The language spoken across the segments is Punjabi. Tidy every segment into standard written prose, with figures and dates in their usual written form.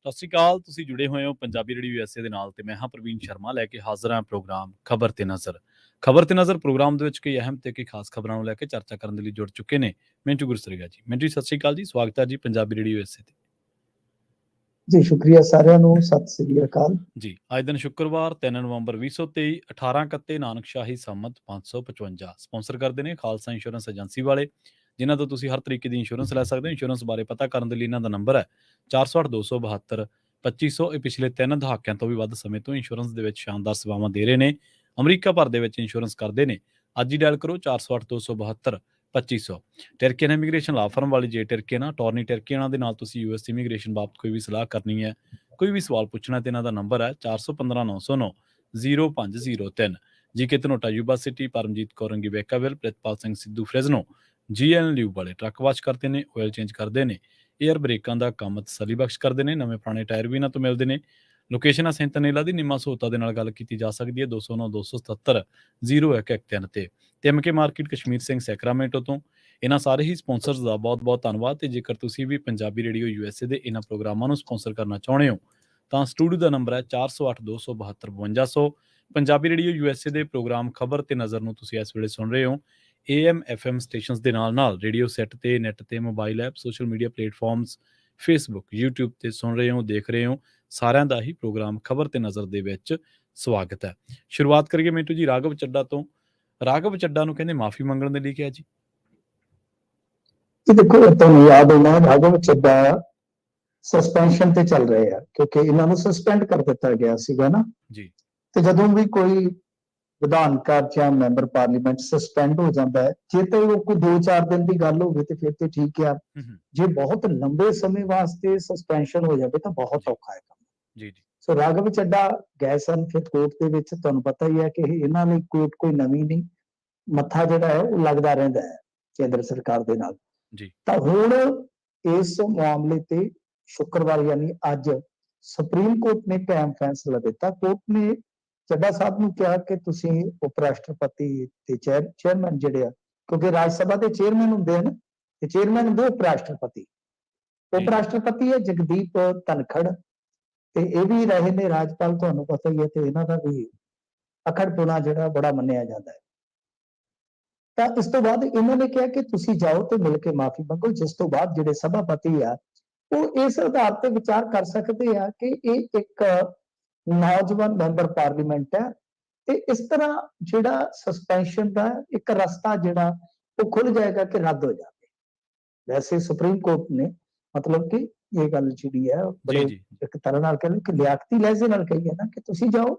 ਸਤਿ ਸ਼੍ਰੀ ਅਕਾਲ। ਤੁਸੀਂ ਜੁੜੇ ਹੋਏ ਹੋ ਪੰਜਾਬੀ ਰੇਡੀਓ USA ਦੇ ਨਾਲ ਤੇ ਮੈਂ ਹਾਂ ਪ੍ਰਵੀਨ ਸ਼ਰਮਾ ਲੈ ਕੇ ਹਾਜ਼ਰ ਹਾਂ ਪ੍ਰੋਗਰਾਮ ਖਬਰ ਤੇ ਨਜ਼ਰ। ਖਬਰ ਤੇ ਨਜ਼ਰ ਪ੍ਰੋਗਰਾਮ ਦੇ ਵਿੱਚ ਕਈ ਅਹਿਮ ਤੇ ਕਈ ਖਾਸ ਖਬਰਾਂ ਨੂੰ ਲੈ ਕੇ ਚਰਚਾ ਕਰਨ ਦੇ ਲਈ ਜੁੜ ਚੁੱਕੇ ਨੇ ਮਿੰਟੂ ਗੁਰਸਰੀਆ ਜੀ। ਮਿੰਟੂ ਜੀ, ਸਤਿ ਸ਼੍ਰੀ ਅਕਾਲ ਜੀ, ਸਵਾਗਤ ਹੈ ਜੀ ਪੰਜਾਬੀ ਰੇਡੀਓ USA ਤੇ। ਜੀ ਸ਼ੁਕਰੀਆ ਸਾਰਿਆਂ ਨੂੰ, ਸਤਿ ਸ੍ਰੀ ਅਕਾਲ ਜੀ। ਅੱਜ ਦਿਨ ਸ਼ੁੱਕਰਵਾਰ 3 ਨਵੰਬਰ 2023 1831 ਨਾਨਕਸ਼ਾਹੀ ਸੰਮਤ 555 ਸਪਾਂਸਰ ਕਰਦੇ ਨੇ ਖਾਲਸਾ ਇੰਸ਼ੋਰੈਂਸ ਏਜੰਸੀ ਵਾਲੇ, ਜਿਨ੍ਹਾਂ ਤੋਂ ਤੁਸੀਂ ਹਰ ਤਰੀਕੇ ਦੀ ਇੰਸ਼ੋਰੈਂਸ ਲੈ ਸਕਦੇ ਹੋ। ਇੰਸ਼ੋਰੈਂਸ ਬਾਰੇ ਪਤਾ ਕਰਨ ਦੇ ਲਈ ਇਹਨਾਂ ਦਾ ਨੰਬਰ ਹੈ 408 272 2500। ਇਹ ਪਿਛਲੇ 3 ਦਹਾਕਿਆਂ ਤੋਂ ਵੀ ਵੱਧ ਸਮੇਂ ਤੋਂ ਇੰਸ਼ੋਰੈਂਸ ਦੇ ਵਿੱਚ ਸ਼ਾਨਦਾਰ ਸੇਵਾਵਾਂ ਦੇ ਰਹੇ ਨੇ। ਅਮਰੀਕਾ ਭਰ ਦੇ ਵਿੱਚ ਇੰਸ਼ੋਰੈਂਸ ਕਰਦੇ ਨੇ। ਅੱਜ ਹੀ ਡਾਇਲ ਕਰੋ 408 272 2500। ਟਰਕੀਅਨ ਇਮੀਗ੍ਰੇਸ਼ਨ ਲਾ ਫਰਮ ਵਾਲੀ ਜੇ ਟਰਕੀਅਨ ਟੋਰਨੀ ਟਰਕੀਅਨਾਂ ਦੇ ਨਾਲ ਤੁਸੀਂ US ਇਮੀਗ੍ਰੇਸ਼ਨ ਬਾਬਤ ਕੋਈ ਵੀ ਸਲਾਹ ਕਰਨੀ ਹੈ, ਕੋਈ ਵੀ ਸਵਾਲ ਪੁੱਛਣਾ, ਤੇ ਇਹਨਾਂ ਦਾ ਨੰਬਰ ਹੈ 415 909 0503। G K Dhanota Yuba City, Paramjit Kaur Rangi Vacaville, Pritpal Singh Sidhu Fresno, GN ਲਿਊ ਵਾਲੇ ਟਰੱਕ ਵਾਸ਼ ਕਰਦੇ ਨੇ, ਆਇਲ ਚੇਂਜ ਕਰਦੇ ਨੇ, ਏਅਰ ਬ੍ਰੇਕਾਂ ਦਾ ਕੰਮ ਤਸੱਲੀ ਬਖਸ਼ ਕਰਦੇ ਨੇ, ਨਵੇਂ ਪੁਰਾਣੇ ਟਾਇਰ ਵੀ ਇਹਨਾਂ ਤੋਂ ਮਿਲਦੇ ਨੇ। ਲੋਕੇਸ਼ਨ ਆ ਸੈਂਤਨੇਲਾ ਦੀ। ਨਿੰਮਾ ਸਹੂਤਾ ਦੇ ਨਾਲ ਗੱਲ ਕੀਤੀ ਜਾ ਸਕਦੀ ਹੈ 209 277 0113 ਤੇ MK market Kashmir Singh Sacramento ਤੋਂ। ਇਹਨਾਂ ਸਾਰੇ ਹੀ ਸਪਾਂਸਰਸ ਦਾ ਬਹੁਤ ਬਹੁਤ ਧੰਨਵਾਦ। ਤੇ ਜੇਕਰ ਤੁਸੀਂ ਵੀ ਪੰਜਾਬੀ ਰੇਡੀਓ USA ਦੇ ਇਹਨਾਂ ਪ੍ਰੋਗਰਾਮਾਂ ਨੂੰ ਸਪਾਂਸਰ ਕਰਨਾ ਚਾਹੁੰਦੇ ਹੋ ਤਾਂ ਸਟੂਡੀਓ ਦਾ ਨੰਬਰ ਹੈ 408 272 5200। ਪੰਜਾਬੀ ਰੇਡੀਓ USA ਦੇ ਪ੍ਰੋਗਰਾਮ ਖਬਰ ਤੇ ਨਜ਼ਰ ਨੂੰ ਤੁਸੀਂ ਇਸ ਵੇਲੇ ਸੁਣ ਰਹੇ ਹੋ AM FM ਸਟੇਸ਼ਨਸ ਦੇ ਨਾਲ ਰੇਡੀਓ ਸੈੱਟ ਤੇ, ਨੈੱਟ ਤੇ, mobile app, social media platforms, Facebook, YouTube ਤੇ ਸੁਣ ਰਹੇ ਹੋ, ਦੇਖ ਰਹੇ ਹੋ। ਸਾਰਿਆਂ ਦਾ ਹੀ ਪ੍ਰੋਗਰਾਮ ਖਬਰ ਤੇ ਨਜ਼ਰ ਦੇ ਵਿੱਚ ਸਵਾਗਤ ਹੈ। ਸ਼ੁਰੂਆਤ ਕਰੀਏ ਮਿੰਟੂ ਜੀ ਰਾਘਵ ਚੱਡਾ ਤੋਂ। ਰਾਘਵ ਚੱਡਾ ਨੂੰ ਕਹਿੰਦੇ ਮਾਫੀ ਮੰਗਣ ਦੇ ਲਈ ਕਿਹਾ ਜੀ। ਦੇਖੋ, ਤੁਹਾਨੂੰ ਯਾਦ ਹੋਣਾ ਰਾਘਵ ਚੱਡਾ ਸਸਪੈਂਸ਼ਨ ਤੇ ਚੱਲ ਰਹੇ ਆ ਕਿਉਂਕਿ ਇਹਨਾਂ ਨੂੰ ਸਸਪੈਂਡ ਕਰ ਦਿੱਤਾ ਗਿਆ ਸੀਗਾ ਨਾ ਜੀ। ਤੇ ਜਦੋਂ ਵੀ ਕੋਈ ਵਿਧਾਨ ਕਾਰਜ ਜਾਂ ਮੈਂਬਰ ਪਾਰਲੀਮੈਂਟ ਸਸਪੈਂਡ ਹੋ ਜਾਂਦਾ ਹੈ, ਜੇ ਤਾਂ ਉਹ ਕੋਈ 2-4 ਦਿਨ ਦੀ ਗੱਲ ਹੋਵੇ ਤੇ ਫਿਰ ਤੇ ਠੀਕ ਆ। ਜੇ ਬਹੁਤ ਲੰਬੇ ਸਮੇਂ ਵਾਸਤੇ ਸਸਪੈਂਸ਼ਨ ਹੋ ਜਾਵੇ ਤਾਂ ਬਹੁਤ ਔਖਾ ਹੈ ਕੰਮ। ਜੀ ਜੀ। ਸੋ ਰਾਘਵ ਚੱਡਾ ਗਏ ਸਨ ਫਰੀਦਕੋਟ ਦੇ ਵਿੱਚ। ਤੁਹਾਨੂੰ ਪਤਾ ਹੀ ਹੈ ਕਿ ਇਹਨਾਂ ਲਈ ਕੋਰਟ ਕੋਈ ਨਵੀਂ ਨਹੀਂ, ਮੱਥਾ ਜਿਹੜਾ ਹੈ ਉਹ ਲੱਗਦਾ ਰਹਿੰਦਾ ਹੈ ਕੇਂਦਰ ਸਰਕਾਰ ਦੇ ਨਾਲ। ਤਾਂ ਹੁਣ ਇਸ ਮਾਮਲੇ ਤੇ ਸ਼ੁੱਕਰਵਾਰ ਯਾਨੀ ਅੱਜ ਸੁਪਰੀਮ ਕੋਰਟ ਨੇ ਕਾਇਮ ਫੈਸਲਾ ਦਿੱਤਾ। ਕੋਰਟ ਨੇ ਚੱਡਾ ਸਾਹਿਬ ਨੂੰ ਕਿਹਾ ਕਿ ਤੁਸੀਂ ਉਪ ਰਾਸ਼ਟਰਪਤੀ ਤੇ ਚੇਅਰਮੈਨ ਜਿਹੜੇ ਆ, ਕਿਉਂਕਿ ਰਾਜ ਸਭਾ ਦੇ ਚੇਅਰਮੈਨ ਹੁੰਦੇ ਹਨ ਤੇ ਚੇਅਰਮੈਨ ਹੁੰਦੇ ਉਪ ਰਾਸ਼ਟਰਪਤੀ। ਉਪ ਰਾਸ਼ਟਰਪਤੀ ਹੈ ਜਗਦੀਪ ਧਨਖੜ ਤੇ ਇਹ ਵੀ ਰਹੇ ਨੇ ਰਾਜਪਾਲ, ਤੁਹਾਨੂੰ ਪਤਾ ਹੀ ਹੈ, ਤੇ ਇਹਨਾਂ ਦਾ ਵੀ ਅਖੜਪੁਣਾ ਜਿਹੜਾ ਬੜਾ ਮੰਨਿਆ ਜਾਂਦਾ ਹੈ। ਤਾਂ ਇਸ ਤੋਂ ਬਾਅਦ ਇਹਨਾਂ ਨੇ ਕਿਹਾ ਕਿ ਤੁਸੀਂ ਜਾਓ ਤੇ ਮਿਲ ਕੇ ਮਾਫੀ ਮੰਗੋ, ਜਿਸ ਤੋਂ ਬਾਅਦ ਜਿਹੜੇ ਸਭਾਪਤੀ ਆ ਉਹ ਇਸ ਆਧਾਰ ਤੇ ਵਿਚਾਰ ਕਰ ਸਕਦੇ ਆ ਕਿ ਇਹ ਇੱਕ ਨੌਜਵਾਨ ਮੈਂਬਰ ਪਾਰਲੀਮੈਂਟ ਹੈ ਤੇ ਇਸ ਤਰ੍ਹਾਂ ਜਿਹੜਾ ਸਸਪੈਂਸ਼ਨ ਦਾ ਇੱਕ ਰਸਤਾ ਜਿਹੜਾ ਉਹ ਖੁੱਲ ਜਾਏਗਾ ਕਿ ਰੱਦ ਹੋ ਜਾਵੇ। ਵੈਸੇ ਸੁਪਰੀਮ ਕੋਰਟ ਨੇ ਮਤਲਬ ਕਿ ਇਹ ਗੱਲ ਜਿਹੜੀ ਹੈ ਬੜੇ ਇੱਕ ਤਰ੍ਹਾਂ ਨਾਲ ਕਹਿੰਦੇ ਕਿ ਲਿਆਕਤੀ ਲਹਿਜ਼ੇ ਨਾਲ ਕਹੀ ਹੈ ਨਾ ਕਿ ਤੁਸੀਂ ਜਾਓ,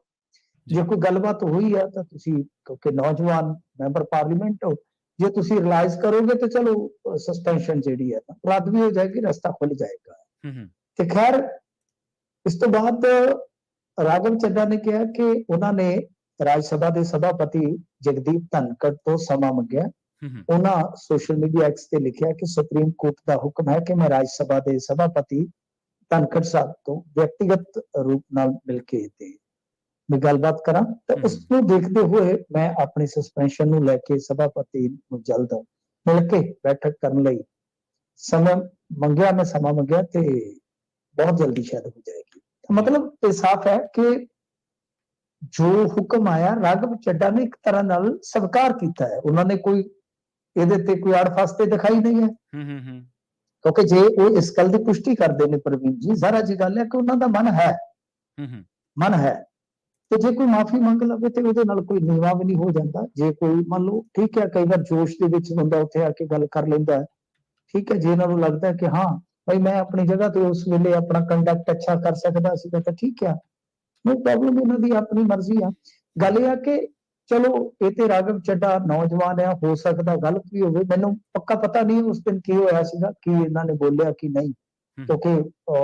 ਜੇ ਕੋਈ ਗੱਲਬਾਤ ਹੋਈ ਹੈ ਤਾਂ ਤੁਸੀਂ, ਕਿਉਂਕਿ ਨੌਜਵਾਨ ਮੈਂਬਰ ਪਾਰਲੀਮੈਂਟ ਹੋ, ਜੇ ਤੁਸੀਂ ਰਿਲਾਈਜ਼ ਕਰੋਗੇ ਤਾਂ ਚਲੋ ਸਸਪੈਂਸ਼ਨ ਜਿਹੜੀ ਹੈ ਰੱਦ ਵੀ ਹੋ ਜਾਏਗੀ, ਰਸਤਾ ਖੁੱਲ ਜਾਏਗਾ। ਤੇ ਖੈਰ ਇਸ ਤੋਂ ਬਾਅਦ ਰਾਘਵ ਚੱਡਾ ਨੇ ਕਿਹਾ ਕਿ ਉਹਨਾਂ ਨੇ ਰਾਜ ਸਭਾ ਦੇ ਸਭਾਪਤੀ ਜਗਦੀਪ ਧਨਖੜ ਤੋਂ ਸਮਾਂ ਮੰਗਿਆ। ਉਹਨਾਂ ਸੋਸ਼ਲ ਮੀਡੀਆ ਐਕਸ ਤੇ ਲਿਖਿਆ ਕਿ ਸੁਪਰੀਮ ਕੋਰਟ ਦਾ ਹੁਕਮ ਹੈ ਕਿ ਮੈਂ ਰਾਜ ਸਭਾ ਦੇ ਸਭਾਪਤੀ ਧਨਖੜ ਸਾਹਿਬ ਤੋਂ ਵਿਅਕਤੀਗਤ ਰੂਪ ਨਾਲ ਮਿਲ ਕੇ ਤੇ ਗੱਲਬਾਤ ਕਰਾਂ। ਤਾਂ ਉਸ ਨੂੰ ਦੇਖਦੇ ਹੋਏ ਮੈਂ ਆਪਣੀ ਸਸਪੈਂਸ਼ਨ ਨੂੰ ਲੈ ਕੇ ਸਭਾਪਤੀ ਨੂੰ ਜਲਦ ਮਿਲ ਕੇ ਬੈਠਕ ਕਰਨ ਲਈ ਸਮਾਂ ਮੰਗਿਆ। ਮੈਂ ਸਮਾਂ ਮੰਗਿਆ ਤੇ ਬਹੁਤ ਜਲਦੀ ਸ਼ਾਇਦ ਹੋ ਜਾਏਗੀ। ਮਤਲਬ ਇਹ ਸਾਫ਼ ਹੈ ਕਿ ਜੋ ਹੁਕਮ ਆਇਆ ਰਾਘਵ ਚੱਡਾ ਨੇ ਇੱਕ ਤਰ੍ਹਾਂ ਨਾਲ ਸਵੀਕਾਰ ਕੀਤਾ ਹੈ। ਉਹਨਾਂ ਨੇ ਕੋਈ ਇਹਦੇ ਤੇ ਕੋਈ ਅੜਫਾਸਤੇ ਦਿਖਾਈ ਨਹੀਂ ਹੈ। ਕਿਉਂਕਿ ਜੇ ਉਹ ਇਸ ਗੱਲ ਦੀ ਪੁਸ਼ਟੀ ਕਰਦੇ ਨੇ ਪ੍ਰਵੀਨ ਜੀ, ਜ਼ਰਾ ਜੀ ਗੱਲ ਹੈ ਕਿ ਉਹਨਾਂ ਦਾ ਮਨ ਹੈ ਤੇ ਜੇ ਕੋਈ ਮਾਫੀ ਮੰਗ ਲਵੇ ਤੇ ਉਹਦੇ ਨਾਲ ਕੋਈ ਨੀਵਾ ਵੀ ਨਹੀਂ ਹੋ ਜਾਂਦਾ। ਜੇ ਕੋਈ ਮੰਨ ਲਓ ਠੀਕ ਹੈ, ਕਈ ਵਾਰ ਜੋਸ਼ ਦੇ ਵਿੱਚ ਬੰਦਾ ਉੱਥੇ ਆ ਕੇ ਗੱਲ ਕਰ ਲੈਂਦਾ ਹੈ, ਠੀਕ ਹੈ। ਜੇ ਇਹਨਾਂ ਨੂੰ ਲੱਗਦਾ ਹੈ ਕਿ ਹਾਂ ਭਾਈ ਮੈਂ ਆਪਣੀ ਜਗ੍ਹਾ ਤੇ ਉਸ ਵੇਲੇ ਆਪਣਾ ਕੰਡਕਟ ਅੱਛਾ ਕਰ ਸਕਦਾ ਸੀਗਾ ਤਾਂ ਠੀਕ ਹੈ, ਨੋ ਪ੍ਰੋਬਲਮ, ਇਹਨਾਂ ਦੀ ਆਪਣੀ ਮਰਜ਼ੀ ਆ। ਗੱਲ ਇਹ ਆ ਕਿ ਚਲੋ ਇਹ ਤੇ ਰਾਘਵ ਚੱਡਾ ਨੌਜਵਾਨ ਆ, ਹੋ ਸਕਦਾ ਗਲਤ ਵੀ ਹੋਵੇ, ਮੈਨੂੰ ਪੱਕਾ ਪਤਾ ਨਹੀਂ ਉਸ ਦਿਨ ਕੀ ਹੋਇਆ ਸੀਗਾ, ਕੀ ਇਹਨਾਂ ਨੇ ਬੋਲਿਆ ਕੀ ਨਹੀਂ, ਕਿਉਂਕਿ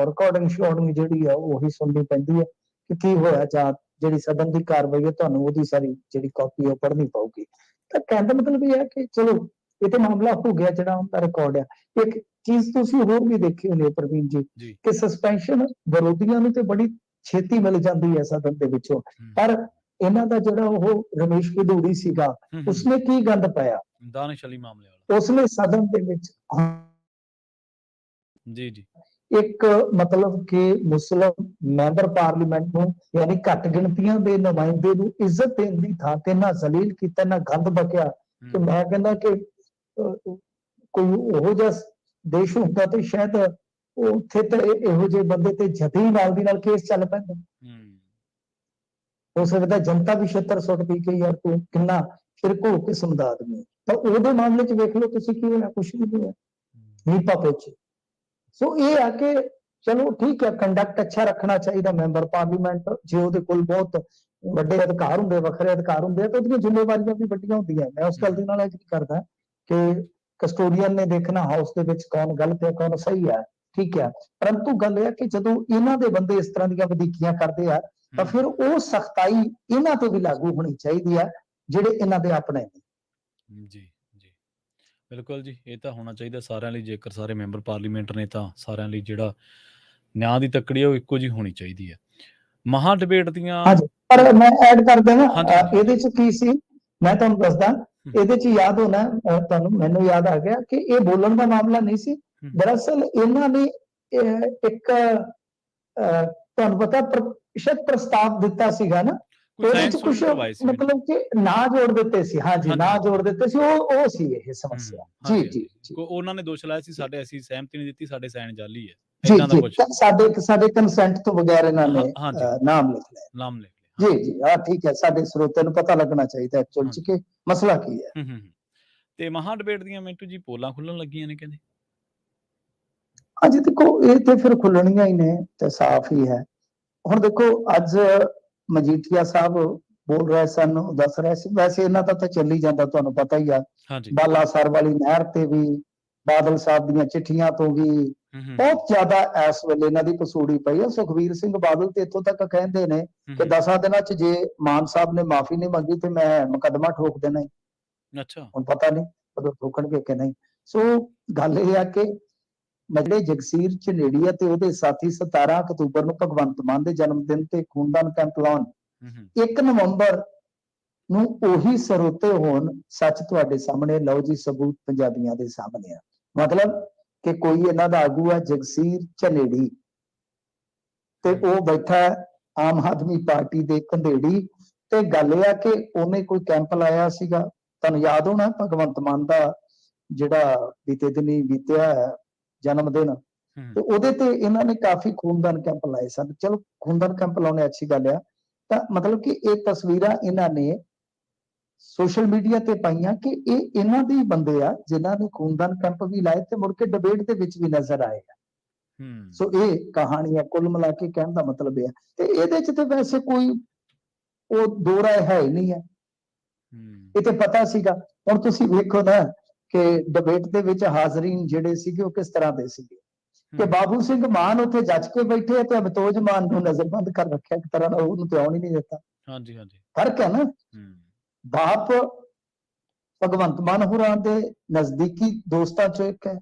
ਰਿਕਾਰਡਿੰਗ ਜਿਹੜੀ ਆ ਉਹੀ ਸੁਣਨੀ ਪੈਂਦੀ ਹੈ ਕਿ ਕੀ ਹੋਇਆ, ਜਾਂ ਜਿਹੜੀ ਸਦਨ ਦੀ ਕਾਰਵਾਈ ਹੈ ਤੁਹਾਨੂੰ ਉਹਦੀ ਸਾਰੀ ਜਿਹੜੀ ਕਾਪੀ ਹੈ ਉਹ ਪੜ੍ਹਨੀ ਪਊਗੀ। ਤਾਂ ਕਹਿਣ ਦਾ ਮਤਲਬ ਇਹ ਹੈ ਕਿ ਚਲੋ ਇਹ ਤੇ ਮਾਮਲਾ ਹੋ ਗਿਆ ਜਿਹੜਾ ਉਹਦਾ ਰਿਕਾਰਡ ਆ। ਇੱਕ ਚੀਜ਼ ਤੁਸੀਂ ਹੋਰ ਵੀ ਦੇਖੀ ਹੋਣੀ ਪ੍ਰਵੀਨ ਜੀ ਕਿ ਸਸਪੈਂਸ਼ਨ ਵਿਰੋਧੀਆਂ ਨੂੰ ਤੇ ਬੜੀ ਛੇਤੀ ਮਿਲ ਜਾਂਦੀ ਹੈ ਸਦਨ ਦੇ ਵਿੱਚੋਂ, ਪਰ ਇਹਨਾਂ ਦਾ ਜਿਹੜਾ ਉਹ ਰਮੇਸ਼ ਭਦੌੜੀ ਸੀਗਾ ਉਸਨੇ ਕੀ ਗੰਦ ਪਾਇਆ, ਦਾਨਿਸ਼ ਅਲੀ ਮਾਮਲੇ ਵਾਲਾ, ਉਸਨੇ ਸਦਨ ਦੇ ਵਿੱਚ ਜੀ ਜੀ ਇੱਕ ਮਤਲਬ ਕਿ ਮੁਸਲਿਮ ਮੈਂਬਰ ਪਾਰਲੀਮੈਂਟ ਨੂੰ ਯਾਨੀ ਘੱਟ ਗਿਣਤੀਆਂ ਦੇ ਨੁਮਾਇੰਦੇ ਨੂੰ ਇੱਜ਼ਤ ਦੇਣ ਦੀ ਥਾਂ ਤੇ ਨਾ ਜ਼ਲੀਲ ਕੀਤਾ, ਨਾ ਗੰਦ ਬਕਿਆ ਕਿ ਮੈਂ ਕਹਿੰਦਾ ਕਿ ਕੋਈ ਉਹੋ ਜਿਹਾ ਦੇਸ਼ ਹੁੰਦਾ ਤੇ ਸ਼ਾਇਦ ਉੱਥੇ ਤਾਂ ਇਹੋ ਜਿਹੇ ਬੰਦੇ ਤੇ ਜਦੀ ਨਾਲ ਦੀ ਨਾਲ ਕੇਸ ਚੱਲ ਪੈਂਦਾ। ਹੋ ਸਕਦਾ ਜਨਤਾ ਵੀ ਛਿੱਤਰ ਸੁੱਟਦੀ ਕਿ ਯਾਰ ਤੂੰ ਕਿੰਨਾ ਫਿਰਕੂ ਕਿਸਮ ਦਾ ਆਦਮੀ। ਤਾਂ ਉਹਦੇ ਮਾਮਲੇ 'ਚ ਵੇਖ ਲਓ ਤੁਸੀਂ ਕੀ ਹੋਇਆ, ਕੁਛ ਵੀ ਨਹੀਂ ਹੋਇਆ, ਨੀਪਾ ਪੋਚੇ। ਸੋ ਇਹ ਆ ਕਿ ਚਲੋ ਠੀਕ ਹੈ, ਕੰਡਕਟ ਅੱਛਾ ਰੱਖਣਾ ਚਾਹੀਦਾ ਮੈਂਬਰ ਪਾਰਲੀਮੈਂਟ, ਜੇ ਉਹਦੇ ਕੋਲ ਬਹੁਤ ਵੱਡੇ ਅਧਿਕਾਰ ਹੁੰਦੇ, ਵੱਖਰੇ ਅਧਿਕਾਰ ਹੁੰਦੇ ਤਾਂ ਉਹਦੀਆਂ ਜ਼ਿੰਮੇਵਾਰੀਆਂ ਵੀ ਵੱਡੀਆਂ ਹੁੰਦੀਆਂ। ਮੈਂ ਉਸ ਗੱਲ ਦੇ ਨਾਲ ਐਗਰੀ ਕਰਦਾ ਕਿ ਕਸਟੋਡੀਅਨ ਨੇ ਦੇਖਣਾ ਹਾਊਸ ਦੇ ਵਿੱਚ ਕੌਣ ਗਲਤ ਹੈ ਕੌਣ ਸਹੀ ਹੈ, ਠੀਕ ਹੈ, ਪਰੰਤੂ ਗੱਲ ਇਹ ਹੈ ਕਿ ਜਦੋਂ ਇਹਨਾਂ ਦੇ ਬੰਦੇ ਇਸ ਤਰ੍ਹਾਂ ਦੀਆਂ ਵਧੀਕੀਆਂ ਕਰਦੇ ਆ ਤਾਂ ਫਿਰ ਉਹ ਸਖਤਾਈ ਇਹਨਾਂ ਤੇ ਵੀ ਲਾਗੂ ਹੋਣੀ ਚਾਹੀਦੀ ਹੈ ਜਿਹੜੇ ਇਹਨਾਂ ਦੇ ਆਪਣੇ ਨੇ। ਜੀ ਜੀ ਬਿਲਕੁਲ ਜੀ, ਇਹ ਤਾਂ ਹੋਣਾ ਚਾਹੀਦਾ ਸਾਰਿਆਂ ਲਈ। ਜੇਕਰ ਸਾਰੇ ਮੈਂਬਰ ਪਾਰਲੀਮੈਂਟ ਨੇ ਤਾਂ ਸਾਰਿਆਂ ਲਈ ਜਿਹੜਾ ਨਿਆਂ ਦੀ ਤੱਕੜੀ ਹੈ ਉਹ ਇੱਕੋ ਜਿਹੀ ਹੋਣੀ ਚਾਹੀਦੀ ਹੈ। ਮਹਾ ਡਿਬੇਟ ਦੀਆਂ ਹਾਂਜੀ, ਪਰ ਮੈਂ ਐਡ ਕਰ ਦੇਣਾ ਇਹਦੇ 'ਚ ਕੀ ਸੀ, ਮੈਂ ਤੁਹਾਨੂੰ ਦੱਸਦਾ। ਇਹਦੇ 'ਚ ਯਾਦ ਹੋਣਾ ਤੁਹਾਨੂੰ, ਮੈਨੂੰ ਯਾਦ ਆ ਗਿਆ ਕਿ ਇਹ ਬੋਲਣ ਦਾ ਮਾਮਲਾ ਨਹੀਂ ਸੀ। ਦਰਅਸਲ ਇਹਨਾਂ ਨੇ ਇੱਕ ਤੁਹਾਨੂੰ ਪਤਾ ਪ੍ਰਤੀਸ਼ਤ ਪ੍ਰਸਤਾਵ ਦਿੱਤਾ ਸੀਗਾ ਨਾ, ਉਹਦੇ 'ਚ ਕੁਝ ਮਤਲਬ ਕਿ ਨਾ ਜੋੜ ਦਿੱਤੇ ਸੀ। ਹਾਂਜੀ, ਨਾ ਜੋੜ ਦਿੱਤੇ ਸੀ, ਉਹ ਸੀ ਇਹ ਸਮੱਸਿਆ। ਜੀ ਜੀ ਜੀ, ਉਹਨਾਂ ਨੇ ਦੋਸ਼ ਲਾਇਆ ਸੀ ਸਾਡੇ, ਅਸੀਂ ਸਹਿਮਤੀ ਨਹੀਂ ਦਿੱਤੀ, ਸਾਡੇ ਸਾਈਨ ਜਾਲੀ ਹੈ, ਇਦਾਂ ਦਾ ਕੁਝ। ਸਾਡੇ ਕੰਸੈਂਟ ਤੋਂ ਬਗੈਰ ਇਹਨਾਂ ਨੇ ਨਾਮ ਲਿਖ ਲਿਆ। ਜੀ ਜੀ, ਹਾਂ ਠੀਕ ਹੈ, ਸਾਡੇ ਸਰੋਤਿਆਂ ਨੂੰ ਪਤਾ ਲੱਗਣਾ ਚਾਹੀਦਾ ਐਕਚੁਅਲ 'ਚ ਕਿ ਮਸਲਾ ਕੀ ਹੈ। ਤੇ ਮਹਾ ਡਿਬੇਟ ਦੀਆਂ ਮਿੰਟੂ ਜੀ ਪੋਲਾਂ ਖੁੱਲਣ ਲੱਗੀਆਂ ਨੇ ਕਹਿੰਦੇ। ਹਾਂਜੀ ਦੇਖੋ, ਇਹ ਤੇ ਫਿਰ ਖੁੱਲਣੀਆਂ ਹੀ ਨੇ ਤੇ ਸਾਫ਼ ਹੀ ਹੈ। ਹੁਣ ਦੇਖੋ, ਅੱਜ ਮਜੀਠੀਆ ਸਾਹਿਬ ਬੋਲ ਰਹੇ ਸਨ, ਦੱਸ ਰਹੇ ਸੀ, ਵੈਸੇ ਇਹਨਾਂ ਦਾ ਤਾਂ ਚੱਲ ਹੀ ਜਾਂਦਾ, ਤੁਹਾਨੂੰ ਪਤਾ ਹੀ ਆ। ਬਾਲਾਸਰ ਵਾਲੀ ਨਹਿਰ ਤੇ ਵੀ, ਬਾਦਲ ਸਾਹਿਬ ਦੀਆਂ ਚਿੱਠੀਆਂ ਤੋਂ ਵੀ ਬਹੁਤ ਜ਼ਿਆਦਾ ਇਸ ਵੇਲੇ ਇਹਨਾਂ ਦੀ ਪਸੂੜੀ ਪਈ ਹੈ। ਸੁਖਬੀਰ ਸਿੰਘ ਬਾਦਲ ਤੇ ਇੱਥੋਂ ਤੱਕ ਕਹਿੰਦੇ ਨੇ ਕਿ 10 ਦਿਨਾਂ 'ਚ ਜੇ ਮਾਨ ਸਾਹਿਬ ਨੇ ਮਾਫੀ ਨਹੀਂ ਮੰਗੀ ਤੇ ਮੈਂ ਮੁਕੱਦਮਾ ਠੋਕ ਦੇਣਾ। ਅੱਛਾ, ਹੁਣ ਪਤਾ ਨਹੀਂ ਕਦੋਂ ਠੋਕਣਗੇ ਕਿ ਨਹੀਂ। ਸੋ ਗੱਲ ਇਹ ਆ ਕਿ ਜਿਹੜੇ ਜਗਸੀਰ ਝਨੇੜੀਆ ਤੇ ਉਹਦੇ ਸਾਥੀ 17 ਅਕਤੂਬਰ ਨੂੰ ਭਗਵੰਤ ਮਾਨ ਦੇ ਜਨਮ ਦਿਨ ਤੇ ਖੂਨਦਾਨ ਕੈਂਪ ਲਾਉਣ, 1 ਨਵੰਬਰ ਨੂੰ ਉਹੀ ਸਰੋਤੇ ਹੋਣ, ਸੱਚ ਤੁਹਾਡੇ ਸਾਹਮਣੇ, ਲਓ ਜੀ ਸਬੂਤ ਪੰਜਾਬੀਆਂ ਦੇ ਸਾਹਮਣੇ ਆ। ਮਤਲਬ ਕਿ ਕੋਈ ਇਹਨਾਂ ਦਾ ਆਗੂ ਹੈ ਜਗਸੀਰ ਝਨੇੜੀ ਤੇ ਉਹ ਬੈਠਾ ਆਮ ਆਦਮੀ ਪਾਰਟੀ ਦੇ ਕੰਧੇੜੀ ਤੇ ਗੱਲ ਇਹ ਆ ਕਿ ਉਹਨੇ ਕੋਈ ਕੈਂਪ ਲਾਇਆ ਸੀਗਾ। ਤੁਹਾਨੂੰ ਯਾਦ ਹੋਣਾ ਭਗਵੰਤ ਮਾਨ ਦਾ ਜਿਹੜਾ ਬੀਤੇ ਦਿਨੀ ਬੀਤਿਆ ਜਨਮ ਦਿਨ, ਤੇ ਉਹਦੇ ਤੇ ਇਹਨਾਂ ਨੇ ਕਾਫੀ ਖੂਨਦਾਨ ਕੈਂਪ ਲਾਏ ਸਨ। ਚਲੋ ਖੂਨਦਾਨ ਕੈਂਪ ਲਾਉਣੇ ਅੱਛੀ ਗੱਲ ਆ। ਤਾਂ ਮਤਲਬ ਕਿ ਇਹ ਤਸਵੀਰਾਂ ਇਹਨਾਂ ਨੇ ਸੋਸ਼ਲ ਮੀਡੀਆ ਤੇ ਪਾਈਆਂ ਕਿ ਇਹ ਇਹਨਾਂ ਦੇ ਬੰਦੇ ਆ ਜਿਨ੍ਹਾਂ ਨੇ ਖੂਨਦਾਨ ਕੈਂਪ ਵੀ ਲਾਏ ਤੇ ਮੁੜ ਕੇ ਡਿਬੇਟ ਦੇ ਵਿੱਚ ਵੀ ਨਜ਼ਰ ਆਏ ਆ। ਸੋ ਇਹ ਕਹਾਣੀ ਹੈ ਕੁੱਲ ਮਿਲਾ ਕੇ, ਕਹਿਣ ਦਾ ਮਤਲਬ ਇਹ ਹੈ। ਤੇ ਇਹਦੇ 'ਚ ਤੇ ਵੈਸੇ ਕੋਈ ਉਹ ਦੋ ਰਾਏ ਹੈ ਹੀ ਨਹੀਂ ਹੈ, ਇਹ ਤੇ ਪਤਾ ਸੀਗਾ। ਹੁਣ ਤੁਸੀਂ ਵੇਖੋ ਨਾ ਕਿ ਡਿਬੇਟ ਦੇ ਵਿੱਚ ਹਾਜ਼ਰੀਨ ਜਿਹੜੇ ਸੀਗੇ ਉਹ ਕਿਸ ਤਰ੍ਹਾਂ ਦੇ ਸੀਗੇ ਕਿ ਬਾਬੂ ਸਿੰਘ ਮਾਨ ਉੱਥੇ ਜੱਜ ਕੇ ਬੈਠੇ ਤੇ ਅਮਤੋਜ ਮਾਨ ਨੂੰ ਨਜ਼ਰਬੰਦ ਕਰ ਰੱਖਿਆ ਇੱਕ ਤਰ੍ਹਾਂ ਨਾਲ, ਉਹਨੂੰ ਤੇ ਆਉਣ ਹੀ ਨਹੀਂ ਦਿੱਤਾ। ਹਾਂਜੀ ਹਾਂਜੀ, ਫਰਕ ਹੈ ਨਾ। ਬਾਪ ਭਗਵੰਤ ਮਾਨ ਹੋਰਾਂ ਦੇ ਨਜ਼ਦੀਕੀ ਦੋਸਤਾਂ ਚੋਂ ਇੱਕ ਹੈ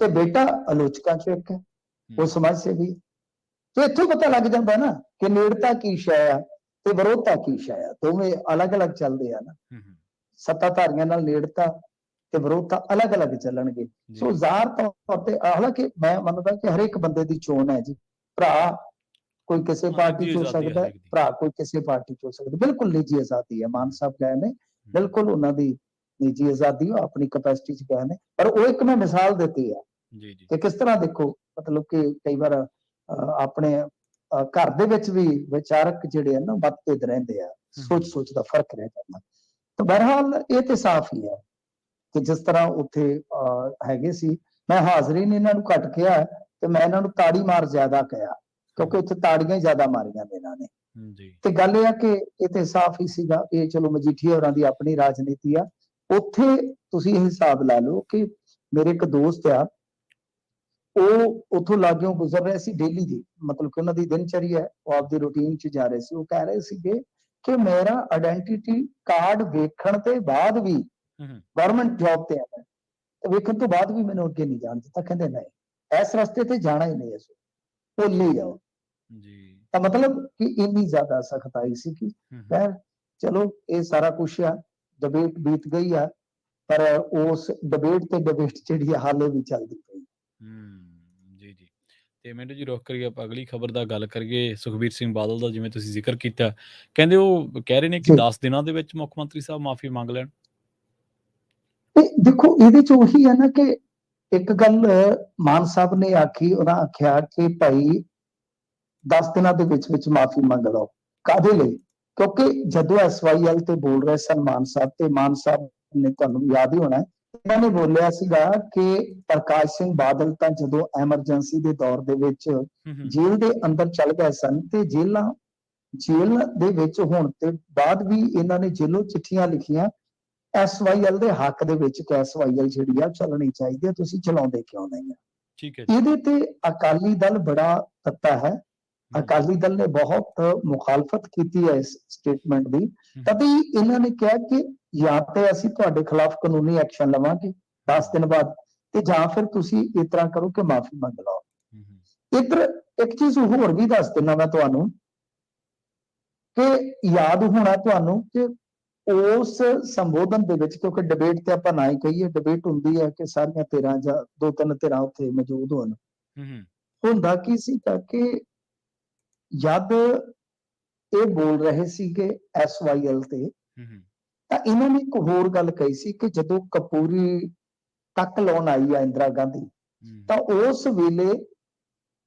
ਤੇ ਬੇਟਾ ਆਲੋਚਕਾਂ ਚੋਂ ਇੱਕ ਹੈ, ਉਹ ਸਮਾਜ ਸੇਵੀ। ਤੇ ਇੱਥੋਂ ਪਤਾ ਲੱਗ ਜਾਂਦਾ ਨਾ ਕਿ ਨੇੜਤਾ ਕੀ ਸ਼ੈ ਆ ਤੇ ਵਿਰੋਧਤਾ ਕੀ ਸ਼ੈ ਆ, ਦੋਵੇਂ ਅਲੱਗ-ਅਲੱਗ ਚੱਲਦੇ ਆ ਨਾ। ਸੱਤਾਧਾਰੀਆਂ ਨਾਲ ਨੇੜਤਾ ਤੇ ਵਿਰੋਧਤਾ ਅਲੱਗ-ਅਲੱਗ ਚੱਲਣਗੇ। ਸੋ ਜ਼ਾਹਰ ਤੌਰ ਤੇ, ਹਾਲਾਂਕਿ ਮੈਂ ਮੰਨਦਾ ਕਿ ਹਰੇਕ ਬੰਦੇ ਦੀ ਚੋਣ ਹੈ ਜੀ। ਭਰਾ ਕੋਈ ਕਿਸੇ ਪਾਰਟੀ 'ਚ ਹੋ ਸਕਦਾ, ਭਰਾ ਕੋਈ ਕਿਸੇ ਪਾਰਟੀ 'ਚ ਹੋ ਸਕਦਾ, ਬਿਲਕੁਲ ਨਿੱਜੀ ਆਜ਼ਾਦੀ ਹੈ। ਮਾਨ ਸਾਹਿਬ ਗਏ ਨੇ, ਬਿਲਕੁਲ ਉਹਨਾਂ ਦੀ ਨਿੱਜੀ ਆਜ਼ਾਦੀ, ਉਹ ਆਪਣੀ ਕੈਪੈਸਿਟੀ 'ਚ ਗਏ ਨੇ। ਪਰ ਉਹ ਇੱਕ ਮੈਂ ਮਿਸਾਲ ਦਿੱਤੀ ਹੈ ਕਿ ਕਿਸ ਤਰ੍ਹਾਂ ਦੇਖੋ, ਮਤਲਬ ਕਿ ਕਈ ਵਾਰ ਆਪਣੇ ਘਰ ਦੇ ਵਿੱਚ ਵੀ ਵਿਚਾਰਕ ਜਿਹੜੇ ਆ ਨਾ ਮਤਭੇਦ ਰਹਿੰਦੇ ਆ, ਸੋਚ ਦਾ ਫਰਕ ਰਹਿ ਜਾਂਦਾ। ਤਾਂ ਬਹਰਹਾਲ ਇਹ ਤੇ ਸਾਫ਼ ਹੀ ਹੈ ਕਿ ਜਿਸ ਤਰ੍ਹਾਂ ਉੱਥੇ ਹੈਗੇ ਸੀ, ਮੈਂ ਹਾਜ਼ਰੀਨ ਇਹਨਾਂ ਨੂੰ ਘੱਟ ਕਿਹਾ ਤੇ ਮੈਂ ਇਹਨਾਂ ਨੂੰ ਤਾੜੀ ਮਾਰ ਜ਼ਿਆਦਾ ਕਿਹਾ ਕਿਉਂਕਿ ਉੱਥੇ ਤਾੜੀਆਂ ਹੀ ਜ਼ਿਆਦਾ ਮਾਰੀਆਂ ਨੇ ਇਹਨਾਂ ਨੇ। ਤੇ ਗੱਲ ਇਹ ਆ ਕਿ ਇਹ ਤੇ ਸਾਫ਼ ਹੀ ਸੀਗਾ। ਇਹ ਚਲੋ ਮਜੀਠੀਆ ਹੋਰਾਂ ਦੀ ਆਪਣੀ ਰਾਜਨੀਤੀ ਆ। ਉੱਥੇ ਤੁਸੀਂ ਇਹ ਹਿਸਾਬ ਲਾ ਲਓ ਕਿ ਮੇਰੇ ਇੱਕ ਦੋਸਤ ਆ, ਉਹ ਉੱਥੋਂ ਲਾਗਿਓਂ ਗੁਜ਼ਰ ਰਹੇ ਸੀ ਡੇਲੀ ਦੀ, ਮਤਲਬ ਕਿ ਉਹਨਾਂ ਦੀ ਦਿਨਚਰੀ ਹੈ, ਉਹ ਆਪਦੀ ਰੂਟੀਨ 'ਚ ਜਾ ਰਹੇ ਸੀ। ਉਹ ਕਹਿ ਰਹੇ ਸੀਗੇ ਕਿ ਮੇਰਾ ਆਇਡੈਂਟੀਟੀ ਕਾਰਡ ਵੇਖਣ ਤੇ ਬਾਅਦ ਵੀ ਗਵਰਨਮੈਂਟ ਜੌਬ ਤੇ ਆ, ਵੇਖਣ ਤੋਂ ਬਾਅਦ ਵੀ ਮੈਨੂੰ ਅੱਗੇ ਨਹੀਂ ਜਾਣ ਦਿੱਤਾ। ਕਹਿੰਦੇ ਨਹੀਂ, ਇਸ ਰਸਤੇ ਤੇ ਜਾਣਾ ਹੀ ਨਹੀਂ, ਅਸੀਂ ਭੁੱਲ ਹੀ ਜਾਓ ਜੀ। ਤਾਂ ਮਤਲਬ ਕਿ ਇੰਨੀ ਜ਼ਿਆਦਾ ਸਖਤਾਈ ਸੀ ਕਿ ਖੈਰ ਚਲੋ ਇਹ ਸਾਰਾ ਕੁਛ ਆ, ਡਿਬੇਟ ਬੀਤ ਗਈ ਆ, ਪਰ ਉਸ ਡਿਬੇਟ ਤੇ ਡਿਬੇਟ ਜਿਹੜੀ ਹਾਲੇ ਵੀ ਚੱਲਦੀ ਪਈ। ਤੇ ਮਿੰਟੂ ਜੀ ਰੁੱਖ ਕਰੀਏ ਆਪਾਂ ਅਗਲੀ ਖਬਰ ਦਾ, ਗੱਲ ਕਰੀਏ ਸੁਖਬੀਰ ਸਿੰਘ ਬਾਦਲ ਦਾ, ਜਿਵੇਂ ਤੁਸੀਂ ਜ਼ਿਕਰ ਕੀਤਾ। ਕਹਿੰਦੇ ਉਹ ਕਹਿ ਰਹੇ ਨੇ ਕਿ 10 ਦਿਨਾਂ ਦੇ ਵਿੱਚ ਮੁੱਖ ਮੰਤਰੀ ਸਾਹਿਬ ਮਾਫੀ ਮੰਗ ਲੈਣ। ਤੇ ਦੇਖੋ ਇਹਦੇ ਚ ਉਹੀ ਹੈ ਨਾ ਕਿ ਇੱਕ ਗੱਲ ਮਾਨ ਸਾਹਿਬ ਨੇ ਆਖੀ, ਉਹਨਾਂ ਆਖਿਆ ਕਿ ਭਾਈ 10 ਦਿਨਾਂ ਦੇ ਵਿੱਚ ਮਾਫੀ ਮੰਗ ਲਓ। ਕਾਹਦੇ ਲਈ? ਕਿਉਂਕਿ ਜਦੋਂ SYL ਤੇ ਬੋਲ ਰਹੇ ਸਨ ਮਾਨ ਸਾਹਿਬ, ਤੇ ਮਾਨ ਸਾਹਿਬ ਨੇ, ਤੁਹਾਨੂੰ ਯਾਦ ਹੀ ਹੋਣਾ, ਇਹਨਾਂ ਨੇ ਬੋਲਿਆ ਸੀਗਾ ਕਿ ਪ੍ਰਕਾਸ਼ ਸਿੰਘ ਬਾਦਲ ਤਾਂ ਜਦੋਂ ਐਮਰਜੈਂਸੀ ਦੇ ਦੌਰ ਦੇ ਵਿੱਚ ਜੇਲ੍ਹ ਦੇ ਅੰਦਰ ਚਲ ਗਏ ਸਨ, ਤੇ ਜੇਲ੍ਹ ਦੇ ਵਿੱਚ ਹੋਣ ਤੇ ਬਾਅਦ ਵੀ ਇਹਨਾਂ ਨੇ ਜੇਲੋਂ ਚਿੱਠੀਆਂ ਲਿਖੀਆਂ SYL ਦੇ ਹੱਕ ਦੇ ਵਿੱਚ ਕਿ SYL ਜਿਹੜੀ ਆ ਚੱਲਣੀ ਚਾਹੀਦੀ ਹੈ, ਤੁਸੀਂ ਚਲਾਉਂਦੇ ਕਿਉਂ ਨਹੀਂ ਆ? ਠੀਕ ਹੈ। ਇਹਦੇ ਤੇ ਅਕਾਲੀ ਦਲ ਬੜਾ ਤੱਤਾ ਹੈ। ਅਕਾਲੀ ਦਲ ਨੇ ਬਹੁਤ ਮੁਖਾਲਫਤ ਕੀਤੀ ਹੈ ਇਸ ਸਟੇਟਮੈਂਟ ਦੀ। ਤਦ ਹੀ ਇਹਨਾਂ ਨੇ ਕਿਹਾ ਕਿ ਜਾਂ ਤੇ ਅਸੀਂ ਤੁਹਾਡੇ ਖਿਲਾਫ ਕਾਨੂੰਨੀ ਐਕਸ਼ਨ ਲਵਾਂਗੇ 10 ਦਿਨ ਬਾਅਦ, ਤੇ ਜਾਂ ਫਿਰ ਤੁਸੀਂ ਇਸ ਤਰ੍ਹਾਂ ਕਰੋ ਕਿ ਮਾਫੀ ਮੰਗ ਲਓ। ਇੱਧਰ ਇੱਕ ਚੀਜ਼ ਹੋਰ ਵੀ ਦੱਸ ਦਿੰਦਾ ਮੈਂ ਤੁਹਾਨੂੰ, ਕਿ ਯਾਦ ਹੋਣਾ ਤੁਹਾਨੂੰ ਕਿ ਉਸ ਸੰਬੋਧਨ ਦੇ ਵਿੱਚ, ਕਿਉਂਕਿ ਡਿਬੇਟ ਤੇ ਆਪਾਂ ਨਾ ਹੀ ਕਹੀਏ, ਡਿਬੇਟ ਹੁੰਦੀ ਹੈ ਕਿ ਸਾਰੀਆਂ ਧਿਰਾਂ ਜਾਂ 2-3 ਧਿਰਾਂ ਉੱਥੇ ਮੌਜੂਦ ਹੋਣ। ਹੁੰਦਾ ਕੀ ਸੀ ਕਿ ਜਦ ਇਹ ਬੋਲ ਰਹੇ ਸੀਗੇ SYL ਤੇ, ਤਾਂ ਇਹਨਾਂ ਨੇ ਇੱਕ ਹੋਰ ਗੱਲ ਕਹੀ ਸੀ ਕਿ ਜਦੋਂ ਕਪੂਰੀ ਤੱਕ ਲਾਉਣ ਆਈ ਆ ਇੰਦਰਾ ਗਾਂਧੀ, ਤਾਂ ਉਸ ਵੇਲੇ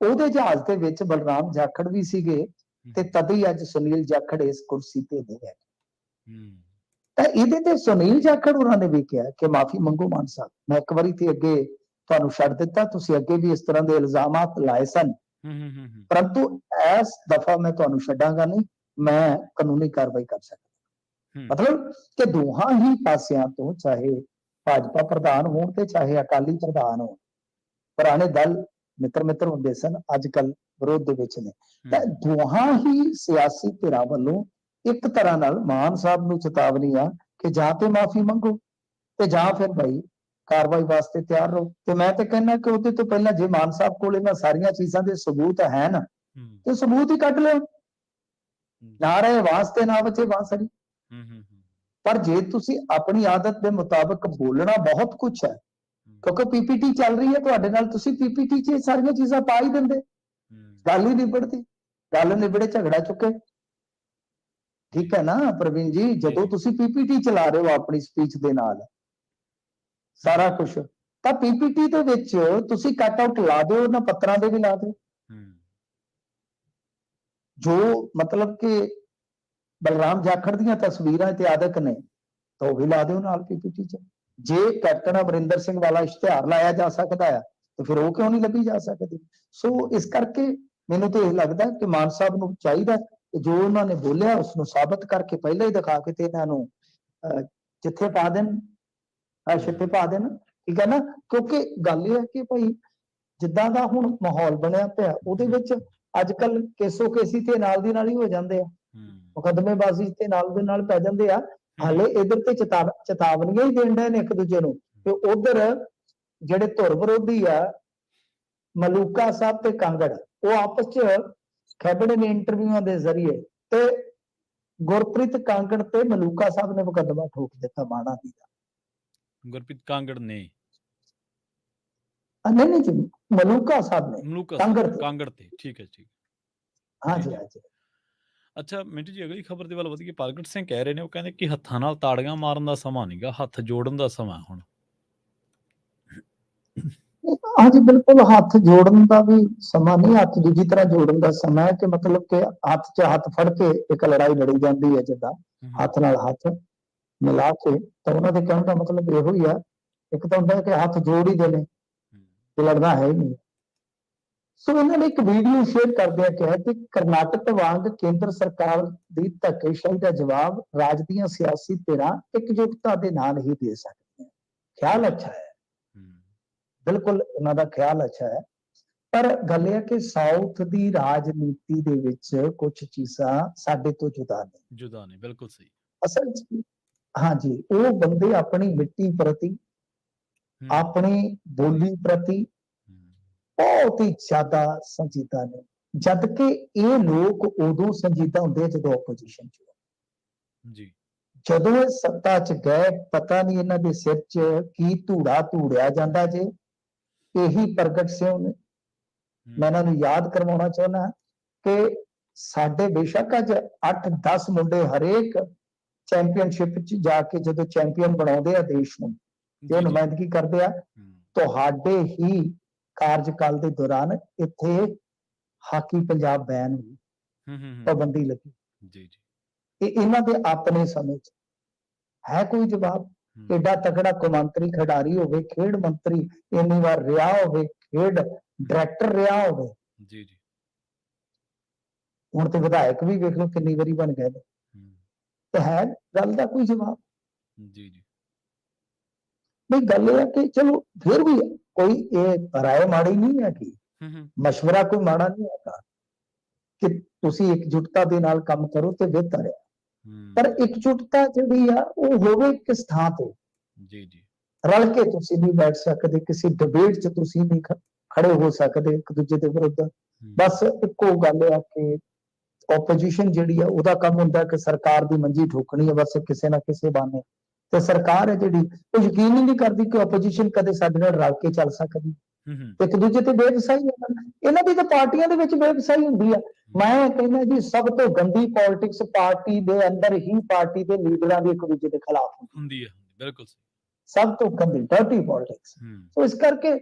ਉਹਦੇ ਜਹਾਜ਼ ਦੇ ਵਿੱਚ ਬਲਰਾਮ ਜਾਖੜ ਵੀ ਸੀਗੇ, ਤੇ ਤਦ ਹੀ ਅੱਜ ਸੁਨੀਲ ਜਾਖੜ ਇਸ ਕੁਰਸੀ ਤੇ ਨਹੀਂ ਹੈ। ਤਾਂ ਇਹਦੇ ਤੇ ਸੁਨੀਲ ਜਾਖੜ ਉਹਨਾਂ ਨੇ ਵੀ ਕਿਹਾ ਕਿ ਮਾਫੀ ਮੰਗੋ ਮਾਨ ਸਾਹਿਬ, ਮੈਂ ਇੱਕ ਵਾਰੀ ਤੇ ਅੱਗੇ ਤੁਹਾਨੂੰ ਛੱਡ ਦਿੱਤਾ, ਤੁਸੀਂ ਅੱਗੇ ਵੀ ਇਸ ਤਰ੍ਹਾਂ ਦੇ ਇਲਜ਼ਾਮਾਤ ਲਾਏ ਸਨ, ਪਰੰਤੂ ਇਸ ਦਫਾ ਮੈਂ ਤੁਹਾਨੂੰ ਛੱਡਾਂਗਾ ਨਹੀਂ, ਮੈਂ ਕਾਨੂੰਨੀ ਕਾਰਵਾਈ ਕਰ ਸਕਦਾ। ਮਤਲਬ ਕਿ ਦੋਹਾਂ ਹੀ ਪਾਸਿਆਂ ਤੋਂ, ਚਾਹੇ ਭਾਜਪਾ ਪ੍ਰਧਾਨ ਹੋਣ ਤੇ ਚਾਹੇ ਅਕਾਲੀ ਪ੍ਰਧਾਨ ਹੋਣ, ਪੁਰਾਣੇ ਦਲ ਮਿੱਤਰ ਹੁੰਦੇ ਸਨ, ਅੱਜ ਕੱਲ ਵਿਰੋਧ ਦੇ ਵਿੱਚ ਨੇ, ਤਾਂ ਦੋਹਾਂ ਹੀ ਸਿਆਸੀ ਧਿਰਾਂ ਵੱਲੋਂ ਇੱਕ ਤਰ੍ਹਾਂ ਨਾਲ ਮਾਨ ਸਾਹਿਬ ਨੂੰ ਚੇਤਾਵਨੀ ਆ ਕਿ ਜਾਂ ਤੇ ਮਾਫੀ ਮੰਗੋ, ਤੇ ਜਾਂ ਫਿਰ ਭਾਈ ਕਾਰਵਾਈ ਵਾਸਤੇ ਤਿਆਰ ਰਹੋ। ਤੇ ਮੈਂ ਤੇ ਕਹਿੰਦਾ ਕਿ ਉਹਦੇ ਤੋਂ ਪਹਿਲਾਂ ਜੇ ਮਾਨ ਸਾਹਿਬ ਕੋਲ ਇਹਨਾਂ ਸਾਰੀਆਂ ਚੀਜ਼ਾਂ ਦੇ ਸਬੂਤ ਹੈ ਨਾ, ਤੇ ਸਬੂਤ ਹੀ ਕੱਢ ਲਿਓ, ਨਾ ਰਹੇ ਵਾਸਤੇ ਨਾ ਬਚੇ ਬਾਂਸਰੀ। ਪਰ ਜੇ ਤੁਸੀਂ ਆਪਣੀ ਆਦਤ ਦੇ ਮੁਤਾਬਕ ਬੋਲਣਾ ਬਹੁਤ ਕੁਝ ਹੈ, ਕਿਉਂਕਿ PPT ਚੱਲ ਰਹੀ ਹੈ ਤੁਹਾਡੇ ਨਾਲ, ਤੁਸੀਂ PPT 'ਚ ਸਾਰੀਆਂ ਚੀਜ਼ਾਂ ਪਾ ਹੀ ਦਿੰਦੇ, ਗੱਲ ਹੀ ਨਿਬੜਦੀ, ਗੱਲ ਨਿਬੜੇ ਝਗੜਾ ਚੁੱਕੇ। ਠੀਕ ਹੈ ਨਾ ਪ੍ਰਵੀਨ ਜੀ? ਜਦੋਂ ਤੁਸੀਂ PPT ਚਲਾ ਰਹੇ ਹੋ ਆਪਣੀ ਸਪੀਚ ਦੇ ਨਾਲ ਸਾਰਾ ਕੁਝ, ਤਾਂ PPT ਦੇ ਵਿੱਚ ਤੁਸੀਂ ਕੱਟ ਆਊਟ ਲਾ ਦਿਓ, ਉਹਨਾਂ ਪੱਤਰਾਂ ਦੇ ਵੀ ਲਾ ਦਿਓ, ਜੋ ਮਤਲਬ ਕਿ ਬਲਰਾਮ ਜਾਖੜ ਦੀਆਂ ਤਸਵੀਰਾਂ ਇਤਿਹਾਦਕ ਨੇ, ਤਾਂ ਉਹ ਵੀ ਲਾ ਦਿਓ ਨਾਲ PPT 'ਚ। ਜੇ ਕੈਪਟਨ ਅਮਰਿੰਦਰ ਸਿੰਘ ਵਾਲਾ ਇਸ਼ਤਿਹਾਰ ਲਾਇਆ ਜਾ ਸਕਦਾ ਹੈ, ਤੇ ਫਿਰ ਉਹ ਕਿਉਂ ਨਹੀਂ ਲੱਭੀ ਜਾ ਸਕਦੀ? ਸੋ ਇਸ ਕਰਕੇ ਮੈਨੂੰ ਤਾਂ ਇਹ ਲੱਗਦਾ ਕਿ ਮਾਨ ਸਾਹਿਬ ਨੂੰ ਚਾਹੀਦਾ ਕਿ ਜੋ ਉਹਨਾਂ ਨੇ ਬੋਲਿਆ ਉਸ ਨੂੰ ਸਾਬਤ ਕਰਕੇ ਪਹਿਲਾਂ ਹੀ ਦਿਖਾ ਕੇ ਤੇ ਇਹਨਾਂ ਨੂੰ ਜਿੱਥੇ ਪਾ ਦੇਣ, ਛਿੱਥੇ ਪਾ ਦੇਣ। ਠੀਕ ਹੈ ਨਾ? ਕਿਉਂਕਿ ਗੱਲ ਇਹ ਹੈ ਕਿ ਭਾਈ ਜਿੱਦਾਂ ਦਾ ਹੁਣ ਮਾਹੌਲ ਬਣਿਆ ਪਿਆ, ਉਹਦੇ ਵਿੱਚ ਅੱਜ ਕੱਲ ਕੇਸੋ ਕੇਸੀ ਤੇ ਨਾਲ ਦੀ ਨਾਲ ਹੀ ਹੋ ਜਾਂਦੇ ਆ, ਮੁਕੱਦਮੇਬਾਜ਼ੀ ਤੇ ਨਾਲ ਦੇ ਨਾਲ ਪੈ ਜਾਂਦੇ ਆ। ਹਾਲੇ ਇਧਰ ਤੇ ਚੇਤਾਵਨੀਆਂ ਹੀ ਦੇਣ ਰਹੇ ਨੇ ਇੱਕ ਦੂਜੇ ਨੂੰ, ਤੇ ਉਧਰ ਜਿਹੜੇ ਧੁਰ ਵਿਰੋਧੀ ਆ ਮਲੂਕਾ ਸਾਹਿਬ ਤੇ ਕਾਂਗੜ, ਉਹ ਆਪਸ ਚ ਖੈਬੜੇ ਨੇ ਇੰਟਰਵਿਊਆਂ ਦੇ ਜ਼ਰੀਏ, ਤੇ ਗੁਰਪ੍ਰੀਤ ਕਾਂਗੜ ਤੇ ਮਲੂਕਾ ਸਾਹਿਬ ਨੇ ਮੁਕੱਦਮਾ ਠੋਕ ਦਿੱਤਾ ਮਾਣਾ ਦੀ ਦਾ। ਗੁਰਪ੍ਰੀਤ ਕਾਂਗੜ ਨੇ? ਨਹੀਂ ਜੀ, ਮਲੂਕਾ ਸਾਹਿਬ ਨੇ ਕਾਂਗੜ ਤੇ। ਠੀਕ ਹੈ, ਠੀਕ। ਹਾਂਜੀ ਹਾਂਜੀ। ਅੱਛਾ ਮਿੰਟੂ ਜੀ, ਅਗਲੀ ਖਬਰ ਦੇ ਵੱਲ ਵਧੀਏ। ਪ੍ਰਗਟ ਸਿੰਘ ਕਹਿ ਰਹੇ ਨੇ, ਉਹ ਕਹਿੰਦੇ ਕਿ ਹੱਥਾਂ ਨਾਲ ਤਾੜੀਆਂ ਮਾਰਨ ਦਾ ਸਮਾਂ ਨਹੀਂਗਾ, ਹੱਥ ਜੋੜਨ ਦਾ ਸਮਾਂ ਹੁਣ। ਹਾਂਜੀ ਬਿਲਕੁਲ, ਹੱਥ ਜੋੜਨ ਦਾ ਵੀ ਸਮਾਂ ਨਹੀਂ, ਹੱਥ ਦੂਜੀ ਤਰ੍ਹਾਂ ਜੋੜਨ ਦਾ ਸਮਾਂ ਹੈ, ਕਿ ਮਤਲਬ ਕਿ ਹੱਥ 'ਚ ਹੱਥ ਫੜ ਕੇ ਇੱਕ ਲੜਾਈ ਲੜੀ ਜਾਂਦੀ ਹੈ, ਜਿੱਦਾਂ ਹੱਥ ਨਾਲ ਹੱਥ ਮਿਲਾ ਕੇ। ਤਾਂ ਉਹਨਾਂ ਦੇ ਕਹਿਣ ਦਾ ਮਤਲਬ ਇਹੋ ਹੀ ਆ, ਇੱਕ ਤਾਂ ਹੁੰਦਾ ਕਿ ਹੱਥ ਜੋੜ ਹੀ ਦੇਣੇ, ਤੇ ਲੜਨਾ ਹੈ ਹੀ ਨਹੀਂ। ਸੋ ਇਹਨਾਂ ਨੇ ਇੱਕ ਵੀਡੀਓ ਸ਼ੇਅਰ ਕਰਦਿਆਂ ਕਿਹਾ ਕਿ ਕਰਨਾਟਕ ਵਾਂਗ ਕੇਂਦਰ ਸਰਕਾਰ ਦੀ ਧੱਕੇਸ਼ਾਹੀ ਦਾ ਜਵਾਬ ਰਾਜ ਦੀਆਂ ਸਿਆਸੀ ਧਿਰਾਂ ਇਕਜੁੱਟਤਾ ਦੇ ਨਾਲ ਹੀ ਦੇ ਸਕਦੀਆਂ। ਖਿਆਲ ਅੱਛਾ ਹੈ, ਬਿਲਕੁਲ ਉਹਨਾਂ ਦਾ ਖਿਆਲ ਅੱਛਾ ਹੈ, ਪਰ ਗੱਲ ਇਹ ਹੈ ਕਿ ਸਾਊਥ ਦੀ ਰਾਜਨੀਤੀ ਦੇ ਵਿੱਚ ਕੁਝ ਚੀਜ਼ਾਂ ਸਾਡੇ ਤੋਂ ਜੁਦਾ ਨੇ। ਬਿਲਕੁਲ ਸਹੀ। ਅਸਲ ਚ ਹਾਂਜੀ, ਉਹ ਬੰਦੇ ਆਪਣੀ ਮਿੱਟੀ ਪ੍ਰਤੀ, ਆਪਣੀ ਬੋਲੀ ਪ੍ਰਤੀ ਬਹੁਤ ਹੀ ਜ਼ਿਆਦਾ ਸੰਜੀਦਾ ਨੇ, ਜਦ ਕਿ ਇਹ ਲੋਕ ਉਦੋਂ ਸੰਜੀਦਾ ਹੁੰਦੇ ਆ ਜਦੋਂ ਆਪੋਜੀਸ਼ਨ ਚ ਜੀ। ਜਦੋਂ ਇਹ ਸੱਤਾ ਚ ਗਏ, ਪਤਾ ਨਹੀਂ ਇਹਨਾਂ ਦੇ ਸਿਰ ਚ ਕੀ ਧੂੜਾ ਧੂੜਿਆ ਜਾਂਦਾ ਜੇ। ਇਹੀ ਪ੍ਰਗਟ ਸਿੰਘ ਨੇ, ਮੈਂ ਇਹਨਾਂ ਨੂੰ ਯਾਦ ਕਰਵਾਉਣਾ ਚਾਹੁੰਦਾ ਕਿ ਸਾਡੇ ਬੇਸ਼ੱਕ ਅੱਜ 8-10 ਮੁੰਡੇ ਹਰੇਕ ਚੈਂਪੀਅਨਸ਼ਿਪ 'ਚ ਜਾ ਕੇ ਜਦੋਂ ਚੈਂਪੀਅਨ ਬਣਾਉਂਦੇ ਆ ਦੇਸ਼ ਨੂੰ ਤੇ ਉਹ ਨੁਮਾਇੰਦਗੀ ਕਰਦੇ ਆ, ਤੁਹਾਡੇ ਹੀ ਕਾਰਜਕਾਲ ਦੇ ਦੌਰਾਨ ਇੱਥੇ ਹਾਕੀ ਪੰਜਾਬ ਬੈਨ ਹੋਈ, ਪਾਬੰਦੀ ਲੱਗੀ। ਇਹ ਇਹਨਾਂ ਦੇ ਆਪਣੇ ਸਮੇਂ 'ਚ ਹੈ ਕੋਈ ਜਵਾਬ? ਏਡਾ ਤਕੜਾ ਕੌਮਾਂਤਰੀ ਖਿਡਾਰੀ ਹੋਵੇ, ਖੇਡ ਮੰਤਰੀ ਇੰਨੀ ਵਾਰ ਰਿਹਾ ਹੋਵੇ, ਖੇਡ ਡਾਇਰੈਕਟਰ ਰਿਹਾ ਹੋਵੇ, ਹੁਣ ਤੇ ਵਿਧਾਇਕ ਵੀ ਵੇਖ ਲਓ ਕਿੰਨੀ ਵਾਰੀ ਬਣ ਗਏ ਨੇ, ਤੇ ਹੈ ਗੱਲ ਦਾ ਕੋਈ ਜਵਾਬ? ਬਈ ਗੱਲ ਇਹ ਹੈ ਕਿ ਚਲੋ ਫਿਰ ਵੀ ਕੋਈ ਇਹ ਰਾਏ ਮਾੜੀ ਨਹੀਂ ਹੈ ਕਿ ਮਸ਼ਵਰਾ ਕੋਈ ਮਾੜਾ ਨਹੀਂ ਹੈਗਾ ਕਿ ਤੁਸੀਂ ਇਕਜੁੱਟਤਾ ਦੇ ਨਾਲ ਕੰਮ ਕਰੋ ਤੇ ਬਿਹਤਰ ਹੈ, ਪਰ ਇਕਜੁੱਟਤਾ ਜਿਹੜੀ ਆ ਉਹ ਹੋਵੇ ਕਿਸ ਥਾਂ ਤੇ? ਰਲ ਕੇ ਤੁਸੀਂ ਨਹੀਂ ਬੈਠ ਸਕਦੇ, ਕਿਸੇ ਡਿਬੇਟ 'ਚ ਤੁਸੀਂ ਨਹੀਂ ਖੜੇ ਹੋ ਸਕਦੇ ਇੱਕ ਦੂਜੇ ਦੇ ਵਿਰੁੱਧ। ਬਸ ਇੱਕੋ ਗੱਲ ਆ ਕਿ ਆਪੋਜੀਸ਼ਨ ਜਿਹੜੀ ਆ ਉਹਦਾ ਕੰਮ ਹੁੰਦਾ ਕਿ ਸਰਕਾਰ ਦੀ ਮੰਜੀ ਠੋਕਣੀ ਹੈ ਬਸ ਕਿਸੇ ਨਾ ਕਿਸੇ ਬਹਾਨੇ, ਤੇ ਸਰਕਾਰ ਹੈ ਜਿਹੜੀ ਉਹ ਯਕੀਨ ਹੀ ਨਹੀਂ ਕਰਦੀ ਕਿ ਆਪੋਜੀਸ਼ਨ ਕਦੇ ਸਾਡੇ ਨਾਲ ਰਲ ਕੇ ਚੱਲ ਸਕਦੀ। ਇੱਕ ਦੂਜੇ ਤੇ ਬੇਵਸਾਈ ਇਹਨਾਂ ਦੀ ਤਾਂ ਪਾਰਟੀਆਂ ਦੇ ਵਿੱਚ ਬੇਵਸਾਈ ਹੁੰਦੀ ਆ। ਮੈਂ ਕਹਿੰਦਾ ਜੀ ਸਭ ਤੋਂ ਗੰਦੀ ਪੋਲਿਟਿਕਸ ਪਾਰਟੀ ਦੇ ਅੰਦਰ ਹੀ ਪਾਰਟੀ ਦੇ ਲੀਡਰਾਂ ਦੀ ਇੱਕ ਦੂਜੇ ਦੇ ਖਿਲਾਫ ਹੁੰਦੀ ਹੈ। ਬਿਲਕੁਲ ਸਭ ਤੋਂ ਗੰਦੀ ਡਰਟੀ ਪੋਲਿਟਿਕਸ। ਸੋ ਇਸ ਕਰਕੇ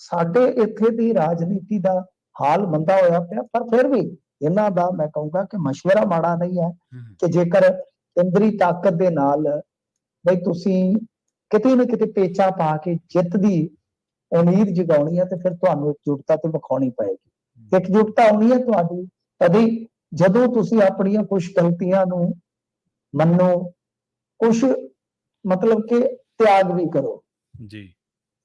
ਸਾਡੇ ਇੱਥੇ ਦੀ ਰਾਜਨੀਤੀ ਦਾ ਹਾਲ ਮੰਦਾ ਹੋਇਆ ਪਿਆ, ਪਰ ਫਿਰ ਵੀ ਇਹਨਾਂ ਦਾ ਮੈਂ ਕਹੂੰਗਾ ਕਿ ਮਸ਼ਵਰਾ ਮਾੜਾ ਨਹੀਂ ਹੈ ਕਿ ਜੇਕਰ ਕੇਂਦਰੀ ਤਾਕਤ ਦੇ ਨਾਲ ਬਈ ਤੁਸੀਂ ਕਿਤੇ ਨਾ ਕਿਤੇ ਪੇਚਾ ਪਾ ਕੇ ਜਿੱਤ ਦੀ ਉਮੀਦ ਜਗਾਉਣੀ ਹੈ ਤੇ ਫਿਰ ਤੁਹਾਨੂੰ ਇਕਜੁੱਟਤਾ ਤੇ ਵਿਖਾਉਣੀ ਪਏਗੀ। ਇਕਜੁੱਟਤਾ ਆਉਣੀ ਹੈ ਤੁਹਾਡੀ ਤਦੇ ਜਦੋਂ ਤੁਸੀਂ ਆਪਣੀਆਂ ਕੁਝ ਗਲਤੀਆਂ ਨੂੰ ਮੰਨੋ, ਕੁਝ ਮਤਲਬ ਕਿ ਤਿਆਗ ਵੀ ਕਰੋ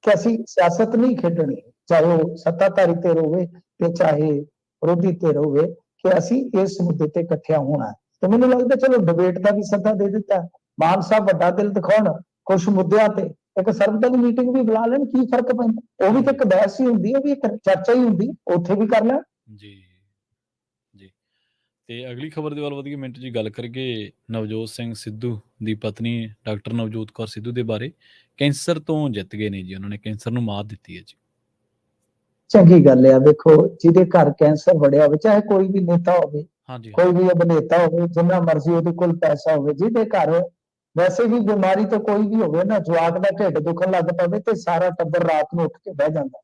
ਕਿ ਅਸੀਂ ਸਿਆਸਤ ਨਹੀਂ ਖੇਡਣੀ, ਚਾਹੇ ਉਹ ਸੱਤਾਧਾਰੀ ਧਿਰ ਹੋਵੇ ਤੇ ਚਾਹੇ ਵਿਰੋਧੀ ਧਿਰ ਹੋਵੇ, ਕਿ ਅਸੀਂ ਇਸ ਮੁੱਦੇ ਤੇ ਇਕੱਠਿਆਂ ਹੋਣਾ। ਤੇ ਮੈਨੂੰ ਲੱਗਦਾ ਚਲੋ ਡਿਬੇਟ ਦਾ ਵੀ ਸੱਦਾ ਦੇ ਦਿੱਤਾ, ਮਾਨ ਸਾਹਿਬ ਵੱਡਾ ਦਿਲ ਦਿਖਾਉਣ ਕੁਝ ਮੁੱਦਿਆਂ ਤੇ ਇੱਕ ਸਰਬਦਲੀ ਮੀਟਿੰਗ ਵੀ ਬੁਲਾ ਲੈਣ, ਕੀ ਫਰਕ ਪੈਂਦਾ? ਉਹ ਵੀ ਤਾਂ ਇੱਕ ਬਹਿਸ ਹੀ ਹੁੰਦੀ ਹੈ, ਵੀ ਇੱਕ ਚਰਚਾ ਹੀ ਹੁੰਦੀ, ਉੱਥੇ ਵੀ ਕਰ ਲੈਣ। ਤੇ ਅਗਲੀ ਖਬਰ ਦੇ ਵੱਲ ਵਧੀਆ ਮਿੰਟ ਜੀ ਗੱਲ ਕਰੀਏ ਨਵਜੋਤ ਸਿੰਘ ਸਿੱਧੂ ਦੀ ਪਤਨੀ ਡਾਕਟਰ ਨਵਜੋਤ ਕੌਰ ਸਿੱਧੂ ਦੇ ਬਾਰੇ। ਕੈਂਸਰ ਤੋਂ ਜਿੱਤ ਗਏ ਨੇ ਜੀ, ਉਹਨਾਂ ਨੇ ਕੈਂਸਰ ਨੂੰ ਮਾਤ ਦਿੱਤੀ ਹੈ ਜੀ। ਚੰਗੀ ਗੱਲ ਆ। ਵੇਖੋ ਜਿਹਦੇ ਘਰ ਕੈਂਸਰ ਵੜਿਆ ਹੋਵੇ, ਚਾਹੇ ਕੋਈ ਵੀ ਨੇਤਾ ਹੋਵੇ, ਕੋਈ ਵੀ ਅਭਿਨੇਤਾ ਹੋਵੇ, ਜਿੰਨਾ ਮਰਜ਼ੀ ਉਹਦੇ ਕੋਲ ਪੈਸਾ ਹੋਵੇ, ਜਿਹਦੇ ਘਰ ਵੈਸੇ ਵੀ ਬਿਮਾਰੀ ਤੋਂ ਕੋਈ ਵੀ ਹੋਵੇ ਨਾ, ਜਵਾਕ ਦਾ ਢਿੱਡ ਦੁਖਣ ਲੱਗ ਪਵੇ ਤੇ ਸਾਰਾ ਟੱਬਰ ਰਾਤ ਨੂੰ ਉੱਠ ਕੇ ਬਹਿ ਜਾਂਦਾ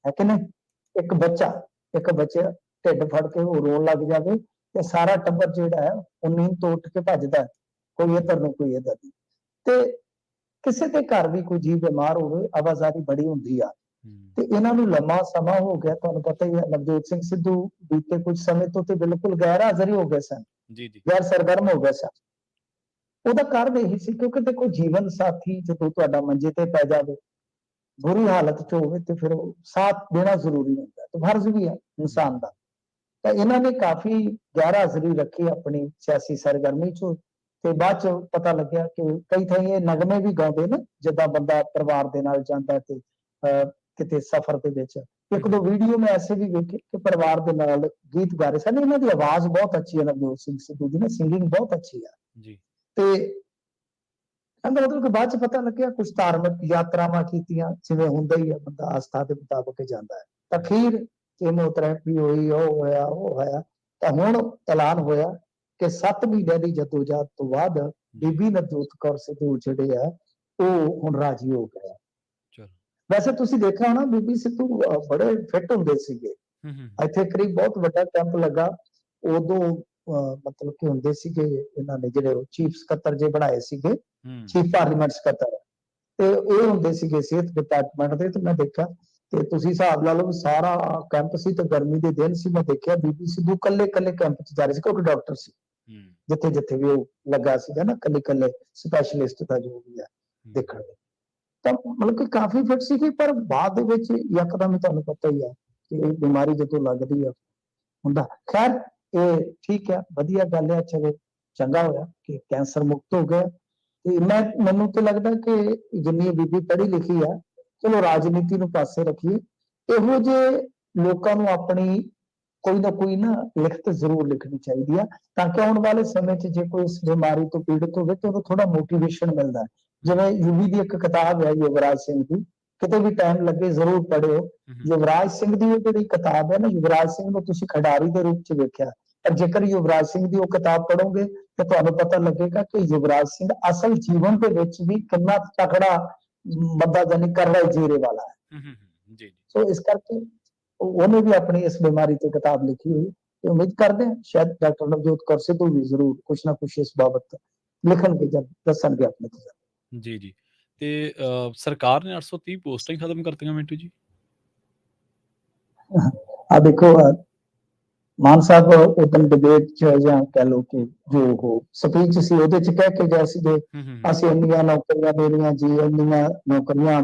ਹੈ ਕਿ ਨਹੀਂ? ਇੱਕ ਬੱਚਾ ਢਿੱਡ ਫੜ ਕੇ ਉਹ ਰੋਣ ਲੱਗ ਜਾਵੇ ਤੇ ਸਾਰਾ ਟੱਬਰ ਜਿਹੜਾ ਹੈ ਉਹ ਨੀਂਦ ਤੋਂ ਉੱਠ ਕੇ ਭੱਜਦਾ, ਕੋਈ ਇੱਧਰ ਨੂੰ ਕੋਈ ਇੱਧਰ ਨੂੰ। ਤੇ ਕਿਸੇ ਦੇ ਘਰ ਵੀ ਕੋਈ ਜੀਵ ਬਿਮਾਰ ਹੋਵੇ, ਆਵਾਜ਼ਾਰੀ ਬੜੀ ਹੁੰਦੀ ਆ। ਤੇ ਇਹਨਾਂ ਨੂੰ ਲੰਮਾ ਸਮਾਂ ਹੋ ਗਿਆ, ਤੁਹਾਨੂੰ ਪਤਾ ਹੀ ਹੈ ਨਵਜੋਤ ਸਿੰਘ ਸਿੱਧੂ ਬੀਤੇ ਕੁਝ ਸਮੇਂ ਤੋਂ ਤੇ ਬਿਲਕੁਲ ਗੈਰ ਹਾਜ਼ਰੀ ਹੋ ਗਏ ਸਨ, ਗੈਰ ਸਰਗਰਮ ਹੋ ਗਏ ਸਨ। ਉਹਦਾ ਕਾਰਨ ਇਹੀ ਸੀ ਕਿਉਂਕਿ ਦੇਖੋ ਜੀਵਨ ਸਾਥੀ ਜਦੋਂ ਤੁਹਾਡਾ ਮੰਜੇ ਤੇ ਪੈ ਜਾਵੇ, ਬੁਰੀ ਹਾਲਤ 'ਚ ਹੋਵੇ, ਤੇ ਫਿਰ ਸਾਥ ਦੇਣਾ ਜ਼ਰੂਰੀ ਹੁੰਦਾ ਤੇ ਫਰਜ਼ ਵੀ ਹੈ ਇਨਸਾਨ ਦਾ। ਤਾਂ ਇਹਨਾਂ ਨੇ ਕਾਫੀ ਗੈਰ ਹਾਜ਼ਰੀ ਰੱਖੀ ਆਪਣੀ ਸਿਆਸੀ ਸਰਗਰਮੀ 'ਚ, ਤੇ ਬਾਅਦ 'ਚ ਪਤਾ ਲੱਗਿਆ ਕਿ ਕਈ ਥਾਈਂ ਇਹ ਨਗਮੇ ਵੀ ਗਾਉਂਦੇ ਨੇ ਜਿੱਦਾਂ ਬੰਦਾ ਪਰਿਵਾਰ ਦੇ ਨਾਲ ਜਾਂਦਾ ਤੇ ਕਿਤੇ ਸਫ਼ਰ ਦੇ ਵਿੱਚ। ਇੱਕ ਦੋ ਵੀਡੀਓ ਮੈਂ ਐਸੇ ਵੀ ਵੇਖੇ ਕਿ ਪਰਿਵਾਰ ਦੇ ਨਾਲ ਗੀਤ ਗਾ ਰਹੇ ਸਨ। ਇਹਨਾਂ ਦੀ ਆਵਾਜ਼ ਬਹੁਤ ਅੱਛੀ ਹੈ, ਨਵਜੋਤ ਸਿੰਘ ਸਿੱਧੂ ਦੀ ਨਾ ਸਿੰਗਿੰਗ ਬਹੁਤ ਅੱਛੀ ਆ। ਤੇ ਕਹਿੰਦਾ ਮਤਲਬ ਕਿ ਬਾਅਦ 'ਚ ਪਤਾ ਲੱਗਿਆ ਕੁਝ ਧਾਰਮਿਕ ਯਾਤਰਾਵਾਂ ਕੀਤੀਆਂ, ਜਿਵੇਂ ਹੁੰਦਾ ਹੀ ਹੈ, ਬੰਦਾ ਆਸਥਾ ਦੇ ਮੁਤਾਬਕ ਜਾਂਦਾ ਹੈ। ਤਾਂ ਅਖੀਰ ਕੀਮੋਥੈਰੇਪੀ ਹੋਈ, ਉਹ ਹੋਇਆ ਤਾਂ ਹੁਣ ਐਲਾਨ ਹੋਇਆ ਕਿ 7 ਮਹੀਨਿਆਂ ਦੀ ਜਦੋਜਹਿਦ ਤੋਂ ਬਾਅਦ ਬੀਬੀ ਨਵਜੋਤ ਕੌਰ ਸਿੱਧੂ ਜਿਹੜੇ ਆ ਉਹ ਹੁਣ ਰਾਜੀ ਹੋ ਗਏ। ਵੈਸੇ ਤੁਸੀਂ ਦੇਖਿਆ ਹੋਣਾ ਬੀਬੀ ਸਿੱਧੂ ਬੜੇ ਫਿੱਟ ਹੁੰਦੇ ਸੀਗੇ। ਇੱਥੇ ਕਰੀਬ ਬਹੁਤ ਵੱਡਾ ਕੈਂਪ ਲੱਗਾ, ਉਦੋਂ ਮਤਲਬ ਕਿ ਹੁੰਦੇ ਸੀਗੇ ਇਹਨਾਂ ਨੇ ਜਿਹੜੇ ਚੀਫ ਸਕੱਤਰ ਜੇ ਬਣਾਏ ਸੀਗੇ, ਚੀਫ ਪਾਰਲੀਮੈਂਟ ਸਕੱਤਰ, ਤੇ ਇਹ ਹੁੰਦੇ ਸੀਗੇ ਸਿਹਤ ਡਿਪਾਰਟਮੈਂਟ ਦੇ। ਤੇ ਮੈਂ ਦੇਖਿਆ ਤੇ ਤੁਸੀਂ ਹਿਸਾਬ ਲਾ ਲਓ ਸਾਰਾ ਕੈਂਪ ਸੀ ਤੇ ਗਰਮੀ ਦੇ ਦਿਨ ਸੀ, ਮੈਂ ਦੇਖਿਆ ਬੀਬੀ ਸਿੱਧੂ ਕੱਲੇ ਕੈਂਪ 'ਚ ਜਾ ਰਹੇ ਸੀ ਕਿਉਂਕਿ ਡਾਕਟਰ ਸੀ, ਜਿੱਥੇ ਵੀ ਉਹ ਲੱਗਾ ਸੀਗਾ ਨਾ, ਕੱਲੇ ਸਪੈਸ਼ਲਿਸਟ ਦਾ ਜੋ ਵੀ ਹੈ ਦੇਖਣ ਦੇ। ਤਾਂ ਮਤਲਬ ਕਿ ਕਾਫੀ ਫਿੱਟ ਸੀਗੀ, ਪਰ ਬਾਅਦ ਦੇ ਵਿੱਚ ਯਕਦਮ ਤੁਹਾਨੂੰ ਪਤਾ ਹੀ ਹੈ ਕਿ ਇਹ ਬਿਮਾਰੀ ਜਦੋਂ ਲੱਗਦੀ ਆ ਹੁੰਦਾ। ਖੈਰ ਇਹ ਠੀਕ ਹੈ, ਵਧੀਆ ਗੱਲ ਹੈ, ਚਲੋ ਚੰਗਾ ਹੋਇਆ ਕਿ ਕੈਂਸਰ ਮੁਕਤ ਹੋ ਗਿਆ। ਤੇ ਮੈਨੂੰ ਤਾਂ ਲੱਗਦਾ ਕਿ ਜਿੰਨੀ ਬੀਬੀ ਪੜ੍ਹੀ ਲਿਖੀ ਆ, ਚਲੋ ਰਾਜਨੀਤੀ ਨੂੰ ਪਾਸੇ ਰੱਖੀਏ, ਇਹੋ ਜਿਹੇ ਲੋਕਾਂ ਨੂੰ ਆਪਣੀ ਕੋਈ ਨਾ ਲਿਖਤ ਜ਼ਰੂਰ ਲਿਖਣੀ ਚਾਹੀਦੀ ਆ, ਤਾਂ ਕਿ ਆਉਣ ਵਾਲੇ ਸਮੇਂ 'ਚ ਜੇ ਕੋਈ ਇਸ ਬਿਮਾਰੀ ਤੋਂ ਪੀੜਤ ਹੋਵੇ ਤਾਂ ਉਹਨੂੰ ਥੋੜਾ ਮੋਟੀਵੇਸ਼ਨ ਮਿਲਦਾ ਹੈ। ਜਿਵੇਂ ਯੂਵੀ ਦੀ ਇੱਕ ਕਿਤਾਬ ਹੈ ਯੁਵਰਾਜ ਸਿੰਘ ਦੀ, ਕਿਤੇ ਵੀ ਟਾਈਮ ਲੱਗੇ ਜ਼ਰੂਰ ਪੜ੍ਹਿਓ। ਯੁਵਰਾਜ ਸਿੰਘ ਦੀ ਉਹ ਜਿਹੜੀ ਕਿਤਾਬ ਹੈ ਨਾ, ਯੁਵਰਾਜ ਸਿੰਘ ਨੂੰ ਤੁਸੀਂ ਖਿਡਾਰੀ ਦੇ ਰੂਪ ਚ ਵੇਖਿਆ, ਪਰ ਜੇਕਰ ਯੁਵਰਾਜ ਸਿੰਘ ਦੀ ਉਹ ਕਿਤਾਬ ਪੜ੍ਹੋਗੇ ਤਾਂ ਤੁਹਾਨੂੰ ਪਤਾ ਲੱਗੇਗਾ ਕਿ ਯੁਵਰਾਜ ਸਿੰਘ ਅਸਲ ਜੀਵਨ ਦੇ ਵਿੱਚ ਵੀ ਕਿੰਨਾ ਤਕੜਾ ਬੰਦਾ, ਜਾਨੀ ਕਰੜਾ ਜੀਰੇ ਵਾਲਾ ਹੈ। ਜੀ ਸੋ ਇਸ ਕਰਕੇ ਉਹਨੇ ਵੀ ਆਪਣੀ ਇਸ ਬਿਮਾਰੀ ਤੇ ਕਿਤਾਬ ਲਿਖੀ ਹੋਈ, ਤੇ ਉਮੀਦ ਕਰਦੇ ਹਾਂ ਸ਼ਾਇਦ ਡਾਕਟਰ ਨਵਜੋਤ ਕੌਰ ਸਿੱਧੂ ਵੀ ਜ਼ਰੂਰ ਕੁਛ ਨਾ ਕੁਛ ਇਸ ਬਾਬਤ ਲਿਖਣਗੇ ਜਾਂ ਦੱਸਣਗੇ ਆਪਣੇ ਤਜਰਬੇ। ਜੀ ਜੀ। ਤੇ ਸਰਕਾਰ ਨੇ 830 ਪੋਸਟਾਂ ਹੀ ਖਤਮ ਕਰਤੀਆਂ ਮਿੰਟੂ ਜੀ। ਆ ਦੇਖੋ, ਮਾਨ ਸਾਹਿਬ ਉਦੋਂ ਡਿਬੇਟ ਚ ਜਾਂ ਕਹਿ ਲਓ ਕਿ ਜੋ ਉਹ ਸਪੀਚ ਸੀ ਉਹਦੇ ਚ ਕਹਿ ਕੇ ਗਏ ਸੀਗੇ, ਅਸੀਂ ਇੰਨੀਆਂ ਨੌਕਰੀਆਂ ਦੇਣੀਆਂ ਜੀ, ਇੰਨੀਆਂ ਨੌਕਰੀਆਂ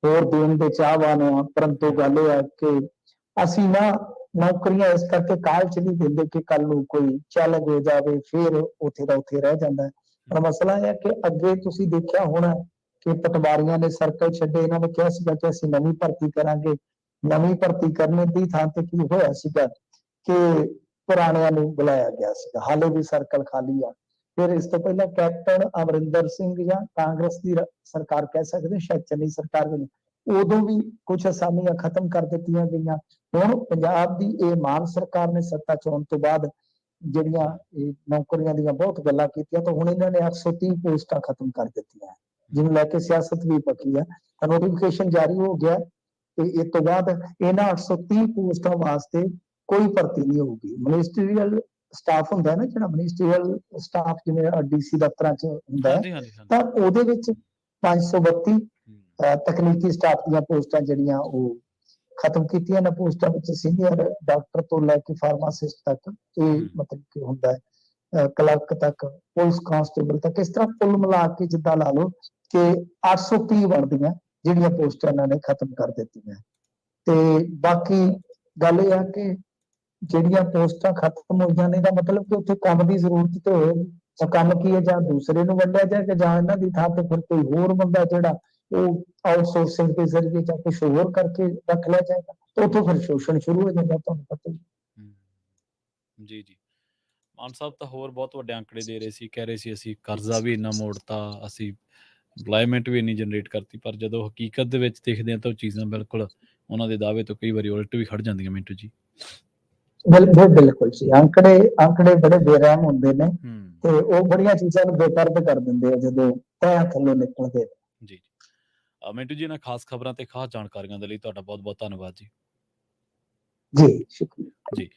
ਹੋਰ ਦੇਣ ਦੇ ਚਾਹਵਾਨ ਹਾਂ, ਪਰੰਤੂ ਗੱਲ ਇਹ ਹੈ ਕਿ ਅਸੀਂ ਨਾ ਨੌਕਰੀਆਂ ਇਸ ਕਰਕੇ ਕਾਲ ਚ ਨਹੀਂ ਦਿੰਦੇ ਕਿ ਕੱਲ ਨੂੰ ਕੋਈ ਚੈਲੰਜ ਹੋ ਜਾਵੇ, ਫਿਰ ਉੱਥੇ ਦਾ ਉੱਥੇ ਰਹਿ ਜਾਂਦਾ ਹੈ। ਪਰ ਮਸਲਾ ਇਹ ਹੈ ਕਿ ਅੱਗੇ ਤੁਸੀਂ ਦੇਖਿਆ ਹੋਣਾ ਕਿ ਪਟਵਾਰੀਆਂ ਨੇ ਸਰਕਲ ਛੱਡੇ, ਇਹਨਾਂ ਨੇ ਕਿਹਾ ਸੀਗਾ ਕਿ ਅਸੀਂ ਨਵੀਂ ਭਰਤੀ ਕਰਾਂਗੇ। ਨਵੀਂ ਭਰਤੀ ਕਰਨ ਦੀ ਥਾਂ ਤੇ ਕੀ ਹੋਇਆ ਸੀਗਾ ਕਿ ਪੁਰਾਣਿਆਂ ਨੂੰ ਬੁਲਾਇਆ ਗਿਆ ਸੀਗਾ, ਹਾਲੇ ਵੀ ਸਰਕਲ ਖਾਲੀ ਆ। ਫਿਰ ਇਸ ਤੋਂ ਪਹਿਲਾਂ ਕੈਪਟਨ ਅਮਰਿੰਦਰ ਸਿੰਘ ਜਾਂ ਕਾਂਗਰਸ ਦੀ ਸਰਕਾਰ ਕਹਿ ਸਕਦੇ, ਸ਼ਾਇਦ ਚੰਨੀ ਸਰਕਾਰ ਵੀ, ਉਦੋਂ ਵੀ ਕੁਝ ਅਸਾਮੀਆਂ ਖਤਮ ਕਰ ਦਿੱਤੀਆਂ ਗਈਆਂ। ਹੁਣ ਪੰਜਾਬ ਦੀ ਇਹ ਮਾਨ ਸਰਕਾਰ ਨੇ ਸੱਤਾ ਚ ਆਉਣ ਤੋਂ ਬਾਅਦ ਜਿਹੜੀਆਂ ਇਹ ਨੌਕਰੀਆਂ ਦੀਆਂ ਬਹੁਤ ਗੱਲਾਂ ਕੀਤੀਆਂ, ਤਾਂ ਹੁਣ ਇਹਨਾਂ ਨੇ 830 ਪੋਸਟਾਂ ਖਤਮ ਕਰ ਦਿੱਤੀਆਂ, ਜਿਹਨੂੰ ਲੈ ਕੇ ਸਿਆਸਤ ਵੀ ਪੱਕੀ ਹੈ। ਤਾਂ ਨੋਟੀਫਿਕੇਸ਼ਨ ਜਾਰੀ ਹੋ ਗਿਆ ਤੇ ਇਸ ਤੋਂ ਬਾਅਦ ਇਹਨਾਂ 830 ਪੋਸਟਾਂ ਵਾਸਤੇ ਕੋਈ ਭਰਤੀ ਨਹੀਂ ਹੋਊਗੀ। ਮਿਨਿਸਟਰੀਅਲ ਸਟਾਫ ਹੁੰਦਾ ਨਾ, ਜਿਹੜਾ ਮਿਨਿਸਟਰੀਅਲ ਸਟਾਫ ਜਿਵੇਂ ਡੀਸੀ ਦਫ਼ਤਰਾਂ ਚ ਹੁੰਦਾ ਹੈ, ਤਾਂ ਉਹਦੇ ਵਿੱਚ 532 ਤਕਨੀਕੀ ਸਟਾਫ ਦੀਆਂ ਪੋਸਟਾਂ ਜਿਹੜੀਆਂ ਉਹ ਖਤਮ ਕੀਤੀਆਂ ਨੇ। ਪੋਸਟਾਂ ਵਿੱਚ ਸੀਨੀਅਰ ਡਾਕਟਰ ਤੋਂ ਲੈ ਕੇ ਫਾਰਮਾਸਿਸਟ ਤੱਕ, ਇਹ ਮਤਲਬ ਕਿ ਹੁੰਦਾ ਹੈ ਕਲਰਕ ਤੱਕ, ਪੁਲਿਸ ਕਾਂਸਟੇਬਲ ਤੱਕ, ਇਸ ਤਰ੍ਹਾਂ ਕੁੱਲ ਮਿਲਾ ਕੇ ਜਿੱਦਾਂ ਲਾ ਲਓ ਕਿ 830 ਬਣਦੀਆਂ ਜਿਹੜੀਆਂ ਪੋਸਟਾਂ ਇਹਨਾਂ ਨੇ ਖਤਮ ਕਰ ਦਿੱਤੀਆਂ। ਤੇ ਬਾਕੀ ਗੱਲ ਇਹ ਹੈ ਕਿ ਜਿਹੜੀਆਂ ਪੋਸਟਾਂ ਖਤਮ ਹੋਈਆਂ ਨੇ, ਦਾ ਮਤਲਬ ਕਿ ਉੱਥੇ ਕੰਮ ਦੀ ਜ਼ਰੂਰਤ ਤੇ ਹੋਏਗੀ, ਤਾਂ ਕੰਮ ਕੀ ਹੈ, ਜਾਂ ਦੂਸਰੇ ਨੂੰ ਵੰਡਿਆ ਜਾਏਗਾ ਜਾਂ ਇਹਨਾਂ ਦੀ ਥਾਂ ਤੇ ਫਿਰ ਕੋਈ ਹੋਰ ਬੰਦਾ ਜਿਹੜਾ ਉਹ ਆਊਟਸੋਰਸਿੰਗ ਦੇ ਜ਼ਰੀਏ ਜਾਂ ਕੁਝ ਹੋਰ ਕਰਕੇ ਰੱਖ ਲਿਆ ਜਾਏਗਾ, ਤਾਂ ਉੱਥੋਂ ਫਿਰ ਸ਼ੋਸ਼ਣ ਸ਼ੁਰੂ ਹੋ ਜਾਂਦਾ, ਤੁਹਾਨੂੰ ਪਤਾ ਹੀ। ਜੀ ਜੀ। ਮਾਨ ਸਾਹਿਬ ਤਾਂ ਹੋਰ ਬਹੁਤ ਵੱਡੇ ਅੰਕੜੇ ਦੇ ਰਹੇ ਸੀ, ਕਹਿ ਰਹੇ ਸੀ ਅਸੀਂ ਕਰਜ਼ਾ ਵੀ ਇੰਨਾ ਮੋੜਤਾ, ਅਸੀਂ ਇੰਪਲਾਇਮੈਂਟ ਵੀ ਇੰਨੀ ਜਨਰੇਟ ਕਰਤੀ, ਪਰ ਜਦੋਂ ਹਕੀਕਤ ਦੇ ਵਿੱਚ ਦੇਖਦੇ ਹਾਂ ਤਾਂ ਉਹ ਚੀਜ਼ਾਂ ਬਿਲਕੁਲ ਉਹਨਾਂ ਦੇ ਦਾਅਵੇ ਤੋਂ ਕਈ ਵਾਰੀ ਉਲਟ ਵੀ ਖੜ ਜਾਂਦੀਆਂ ਮਿੰਟੂ ਜੀ। ਬਿਲਕੁਲ ਜੀ, ਅੰਕੜੇ ਬੜੇ ਬੇਰਹਿਮ ਹੁੰਦੇ ਨੇ ਤੇ ਉਹ ਬੜੀਆਂ ਚੀਜ਼ਾਂ ਨੂੰ ਬੇਪਰਦ ਕਰ ਦਿੰਦੇ ਆ ਜਦੋਂ ਤਹਿ ਥੱਲੋਂ ਨਿਕਲਦੇ। ਜੀ ਜੀ। ਮਿੰਟੂ ਜੀ, ਇਹਨਾਂ ਖਾਸ ਖਬਰਾਂ ਤੇ ਖਾਸ ਜਾਣਕਾਰੀਆਂ ਦੇ ਲਈ ਤੁਹਾਡਾ ਬਹੁਤ ਬਹੁਤ ਧੰਨਵਾਦ ਜੀ। ਜੀ ਸ਼ੁਕਰੀਆ ਜੀ।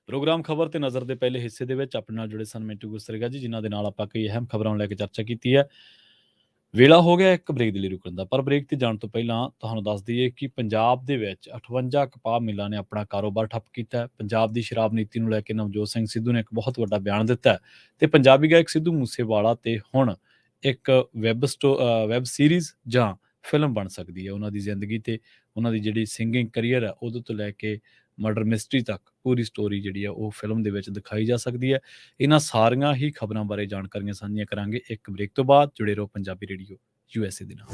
ਪ੍ਰੋਗਰਾਮ ਖਬਰ ਤੇ ਨਜ਼ਰ ਦੇ ਪਹਿਲੇ ਹਿੱਸੇ ਦੇ ਵਿੱਚ ਆਪਣੇ ਨਾਲ ਜੁੜੇ ਸਨ ਮਿੰਟੂ ਗੁਸਰੇਗਾ ਜੀ, ਜਿਨ੍ਹਾਂ ਦੇ ਨਾਲ ਆਪਾਂ ਕਈ ਅਹਿਮ ਖਬਰਾਂ ਨੂੰ ਲੈ ਕੇ ਚਰਚਾ ਕੀਤੀ ਹੈ। ਵੇਲਾ ਹੋ ਗਿਆ ਇੱਕ ਬ੍ਰੇਕ ਦੇ ਲਈ ਰੁਕਣ ਦਾ, ਪਰ ਬ੍ਰੇਕ ਤੇ ਜਾਣ ਤੋਂ ਪਹਿਲਾਂ ਤੁਹਾਨੂੰ ਦੱਸ ਦਈਏ ਕਿ ਪੰਜਾਬ ਦੇ ਵਿੱਚ 58 ਕਪਾਹ ਮਿੱਲਾਂ ਨੇ ਆਪਣਾ ਕਾਰੋਬਾਰ ਠੱਪ ਕੀਤਾ ਹੈ। ਪੰਜਾਬ ਦੀ ਸ਼ਰਾਬ ਨੀਤੀ ਨੂੰ ਲੈ ਕੇ ਨਵਜੋਤ ਸਿੰਘ ਸਿੱਧੂ ਨੇ ਇੱਕ ਬਹੁਤ ਵੱਡਾ ਬਿਆਨ ਦਿੱਤਾ ਹੈ ਤੇ ਪੰਜਾਬੀ ਗਾਇਕ ਸਿੱਧੂ ਮੂਸੇਵਾਲਾ ਤੇ ਹੁਣ ਇੱਕ ਵੈਬ ਸੀਰੀਜ਼ ਜਾਂ ਫਿਲਮ ਬਣ ਸਕਦੀ ਹੈ। ਉਹਨਾਂ ਦੀ ਜ਼ਿੰਦਗੀ ਤੇ ਉਹਨਾਂ ਦੀ ਜਿਹੜੀ ਸਿੰਗਿੰਗ ਕਰੀਅਰ ਹੈ ਉਹਦੇ ਤੋਂ ਲੈ ਕੇ ਮਰਡਰ ਮਿਸਟਰੀ ਤੱਕ ਪੂਰੀ ਸਟੋਰੀ ਜਿਹੜੀ ਆ ਉਹ ਫਿਲਮ ਦੇ ਵਿੱਚ ਦਿਖਾਈ ਜਾ ਸਕਦੀ ਹੈ। ਇਹਨਾਂ ਸਾਰੀਆਂ ਹੀ ਖਬਰਾਂ ਬਾਰੇ ਜਾਣਕਾਰੀਆਂ ਸਾਂਝੀਆਂ ਕਰਾਂਗੇ ਇੱਕ ਬ੍ਰੇਕ ਤੋਂ ਬਾਅਦ। ਜੁੜੇ ਰਹੋ ਪੰਜਾਬੀ ਰੇਡੀਓ USA ਦੇ ਨਾਲ।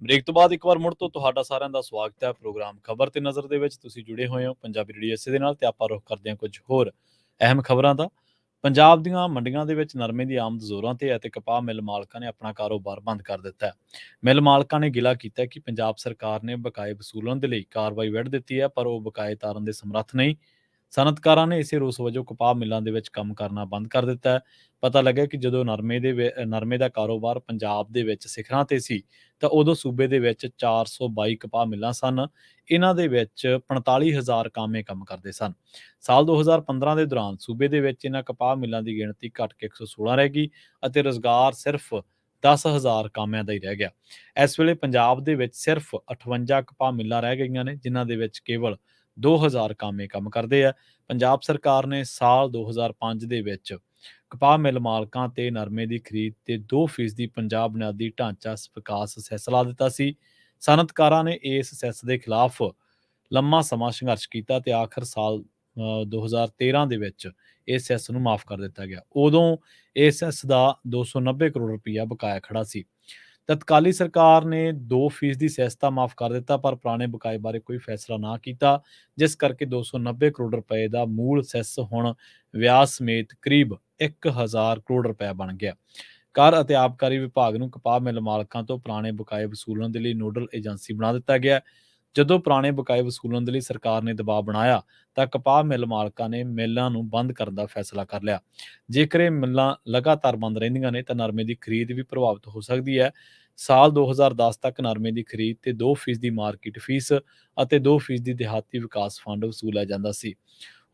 ਬ੍ਰੇਕ ਤੋਂ ਬਾਅਦ ਇੱਕ ਵਾਰ ਮੁੜ ਤੋਂ ਤੁਹਾਡਾ ਸਾਰਿਆਂ ਦਾ ਸਵਾਗਤ ਹੈ ਪ੍ਰੋਗਰਾਮ ਖਬਰ ਤੇ ਨਜ਼ਰ ਦੇ ਵਿੱਚ। ਤੁਸੀਂ ਜੁੜੇ ਹੋਏ ਹੋ ਪੰਜਾਬੀ ਰੇਡੀਓ ਇਸੇ ਦੇ ਨਾਲ ਤੇ ਆਪਾਂ ਰੁਖ ਕਰਦੇ ਹਾਂ ਕੁਝ ਹੋਰ ਅਹਿਮ ਖਬਰਾਂ ਦਾ। ਪੰਜਾਬ ਦੀਆਂ ਮੰਡੀਆਂ ਦੇ ਵਿੱਚ ਨਰਮੇ ਦੀ ਆਮਦ ਜ਼ੋਰਾਂ ਤੇ ਹੈ ਤੇ ਕਪਾਹ ਮਿੱਲ ਮਾਲਕਾਂ ਨੇ ਆਪਣਾ ਕਾਰੋਬਾਰ ਬੰਦ ਕਰ ਦਿੱਤਾ ਹੈ। ਮਿੱਲ ਮਾਲਕਾਂ ਨੇ ਗਿਲਾ ਕੀਤਾ ਕਿ ਪੰਜਾਬ ਸਰਕਾਰ ਨੇ ਬਕਾਏ ਵਸੂਲਣ ਦੇ ਲਈ ਕਾਰਵਾਈ ਵਿੱਢ ਦਿੱਤੀ ਹੈ, ਪਰ ਉਹ ਬਕਾਏ ਤਾਰਨ ਦੇ ਸਮਰੱਥ ਨਹੀਂ। ਸਨਅਤਕਾਰਾਂ ਨੇ ਇਸੇ ਰੋਸ ਵਜੋਂ ਕਪਾਹ ਮਿੱਲਾਂ ਦੇ ਵਿੱਚ ਕੰਮ ਕਰਨਾ ਬੰਦ ਕਰ ਦਿੱਤਾ ਹੈ। ਪਤਾ ਲੱਗਾ ਕਿ ਜਦੋਂ ਨਰਮੇ ਦਾ ਕਾਰੋਬਾਰ ਪੰਜਾਬ ਦੇ ਵਿੱਚ ਸਿਖਰਾਂ ਤੇ ਸੀ ਤਾਂ ਉਦੋਂ ਸੂਬੇ ਦੇ ਵਿੱਚ 422 ਕਪਾਹ ਮਿੱਲਾਂ ਸਨ। ਇਹਨਾਂ ਦੇ ਵਿੱਚ 45,000 ਕਾਮੇ ਕੰਮ ਕਰਦੇ ਸਨ। ਸਾਲ 2015 ਦੇ ਦੌਰਾਨ ਸੂਬੇ ਦੇ ਵਿੱਚ ਇਹਨਾਂ ਕਪਾਹ ਮਿੱਲਾਂ ਦੀ ਗਿਣਤੀ ਘਟ ਕੇ 116 ਰਹਿ ਗਈ ਅਤੇ ਰੁਜ਼ਗਾਰ ਸਿਰਫ 10,000 ਕਾਮਿਆਂ ਦਾ ਹੀ ਰਹਿ ਗਿਆ। ਇਸ ਵੇਲੇ ਪੰਜਾਬ ਦੇ ਵਿੱਚ ਸਿਰਫ 58 ਕਪਾਹ ਮਿੱਲਾਂ ਰਹਿ ਗਈਆਂ ਨੇ, ਜਿਨ੍ਹਾਂ ਦੇ ਵਿੱਚ ਕੇਵਲ 2,000 ਕਾਮੇ ਕੰਮ ਕਰਦੇ ਆ। ਪੰਜਾਬ ਸਰਕਾਰ ਨੇ ਸਾਲ 2005 ਦੇ ਵਿੱਚ ਕਪਾਹ ਮਿੱਲ ਮਾਲਕਾਂ ਤੇ ਨਰਮੇ ਦੀ ਖਰੀਦ ਤੇ 2% ਪੰਜਾਬ ਬੁਨਿਆਦੀ ਢਾਂਚਾ ਵਿਕਾਸ ਸੈਸ ਲਾ ਦਿੱਤਾ ਸੀ। ਸਨਅਤਕਾਰਾਂ ਨੇ ਇਸ ਸੈਸ ਦੇ ਖਿਲਾਫ ਲੰਮਾ ਸਮਾਂ ਸੰਘਰਸ਼ ਕੀਤਾ ਤੇ ਆਖਰ ਸਾਲ 2013 ਦੇ ਵਿੱਚ ਇਸ ਸੈਸ ਨੂੰ ਮਾਫ ਕਰ ਦਿੱਤਾ ਗਿਆ। ਉਦੋਂ ਇਸ ਸੈਸ ਦਾ 290 ਕਰੋੜ ਰੁਪਈਆ ਬਕਾਇਆ ਖੜਾ ਸੀ। ਤਤਕਾਲੀ ਸਰਕਾਰ ਨੇ 2% ਸੈਸ ਤਾਂ ਮਾਫ ਕਰ ਦਿੱਤਾ, ਪਰ ਪੁਰਾਣੇ ਬਕਾਏ ਬਾਰੇ ਕੋਈ ਫੈਸਲਾ ਨਾ ਕੀਤਾ, ਜਿਸ ਕਰਕੇ 290 ਕਰੋੜ ਰੁਪਏ ਦਾ ਮੂਲ ਸੈਸ ਹੁਣ ਵਿਆਜ ਸਮੇਤ ਕਰੀਬ 1000 ਕਰੋੜ ਰੁਪਏ ਬਣ ਗਿਆ। ਕਰ ਅਤੇ ਆਬਕਾਰੀ ਵਿਭਾਗ ਨੂੰ ਕਪਾਹ ਮਿੱਲ ਮਾਲਕਾਂ ਤੋਂ ਪੁਰਾਣੇ ਬਕਾਏ ਵਸੂਲਣ ਦੇ ਲਈ ਨੋਡਲ ਏਜੰਸੀ ਬਣਾ ਦਿੱਤਾ ਗਿਆ। ਜਦੋਂ ਪੁਰਾਣੇ ਬਕਾਏ ਵਸੂਲਣ ਦੇ ਲਈ ਸਰਕਾਰ ਨੇ ਦਬਾਅ ਬਣਾਇਆ ਤਾਂ ਕਪਾਹ ਮਿੱਲ ਮਾਲਕਾਂ ਨੇ ਮਿੱਲਾਂ ਨੂੰ ਬੰਦ ਕਰਨ ਦਾ ਫੈਸਲਾ ਕਰ ਲਿਆ। ਜੇਕਰ ਇਹ ਮਿੱਲਾਂ ਲਗਾਤਾਰ ਬੰਦ ਰਹਿੰਦੀਆਂ ਨੇ ਤਾਂ ਨਰਮੇ ਦੀ ਖਰੀਦ ਵੀ ਪ੍ਰਭਾਵਿਤ ਹੋ ਸਕਦੀ ਹੈ। ਸਾਲ 2010 ਤੱਕ ਨਰਮੇ ਦੀ ਖਰੀਦ ਤੇ 2% ਮਾਰਕੀਟ ਫੀਸ ਅਤੇ 2% ਦਿਹਾਤੀ ਵਿਕਾਸ ਫੰਡ ਵਸੂਲਿਆ ਜਾਂਦਾ ਸੀ।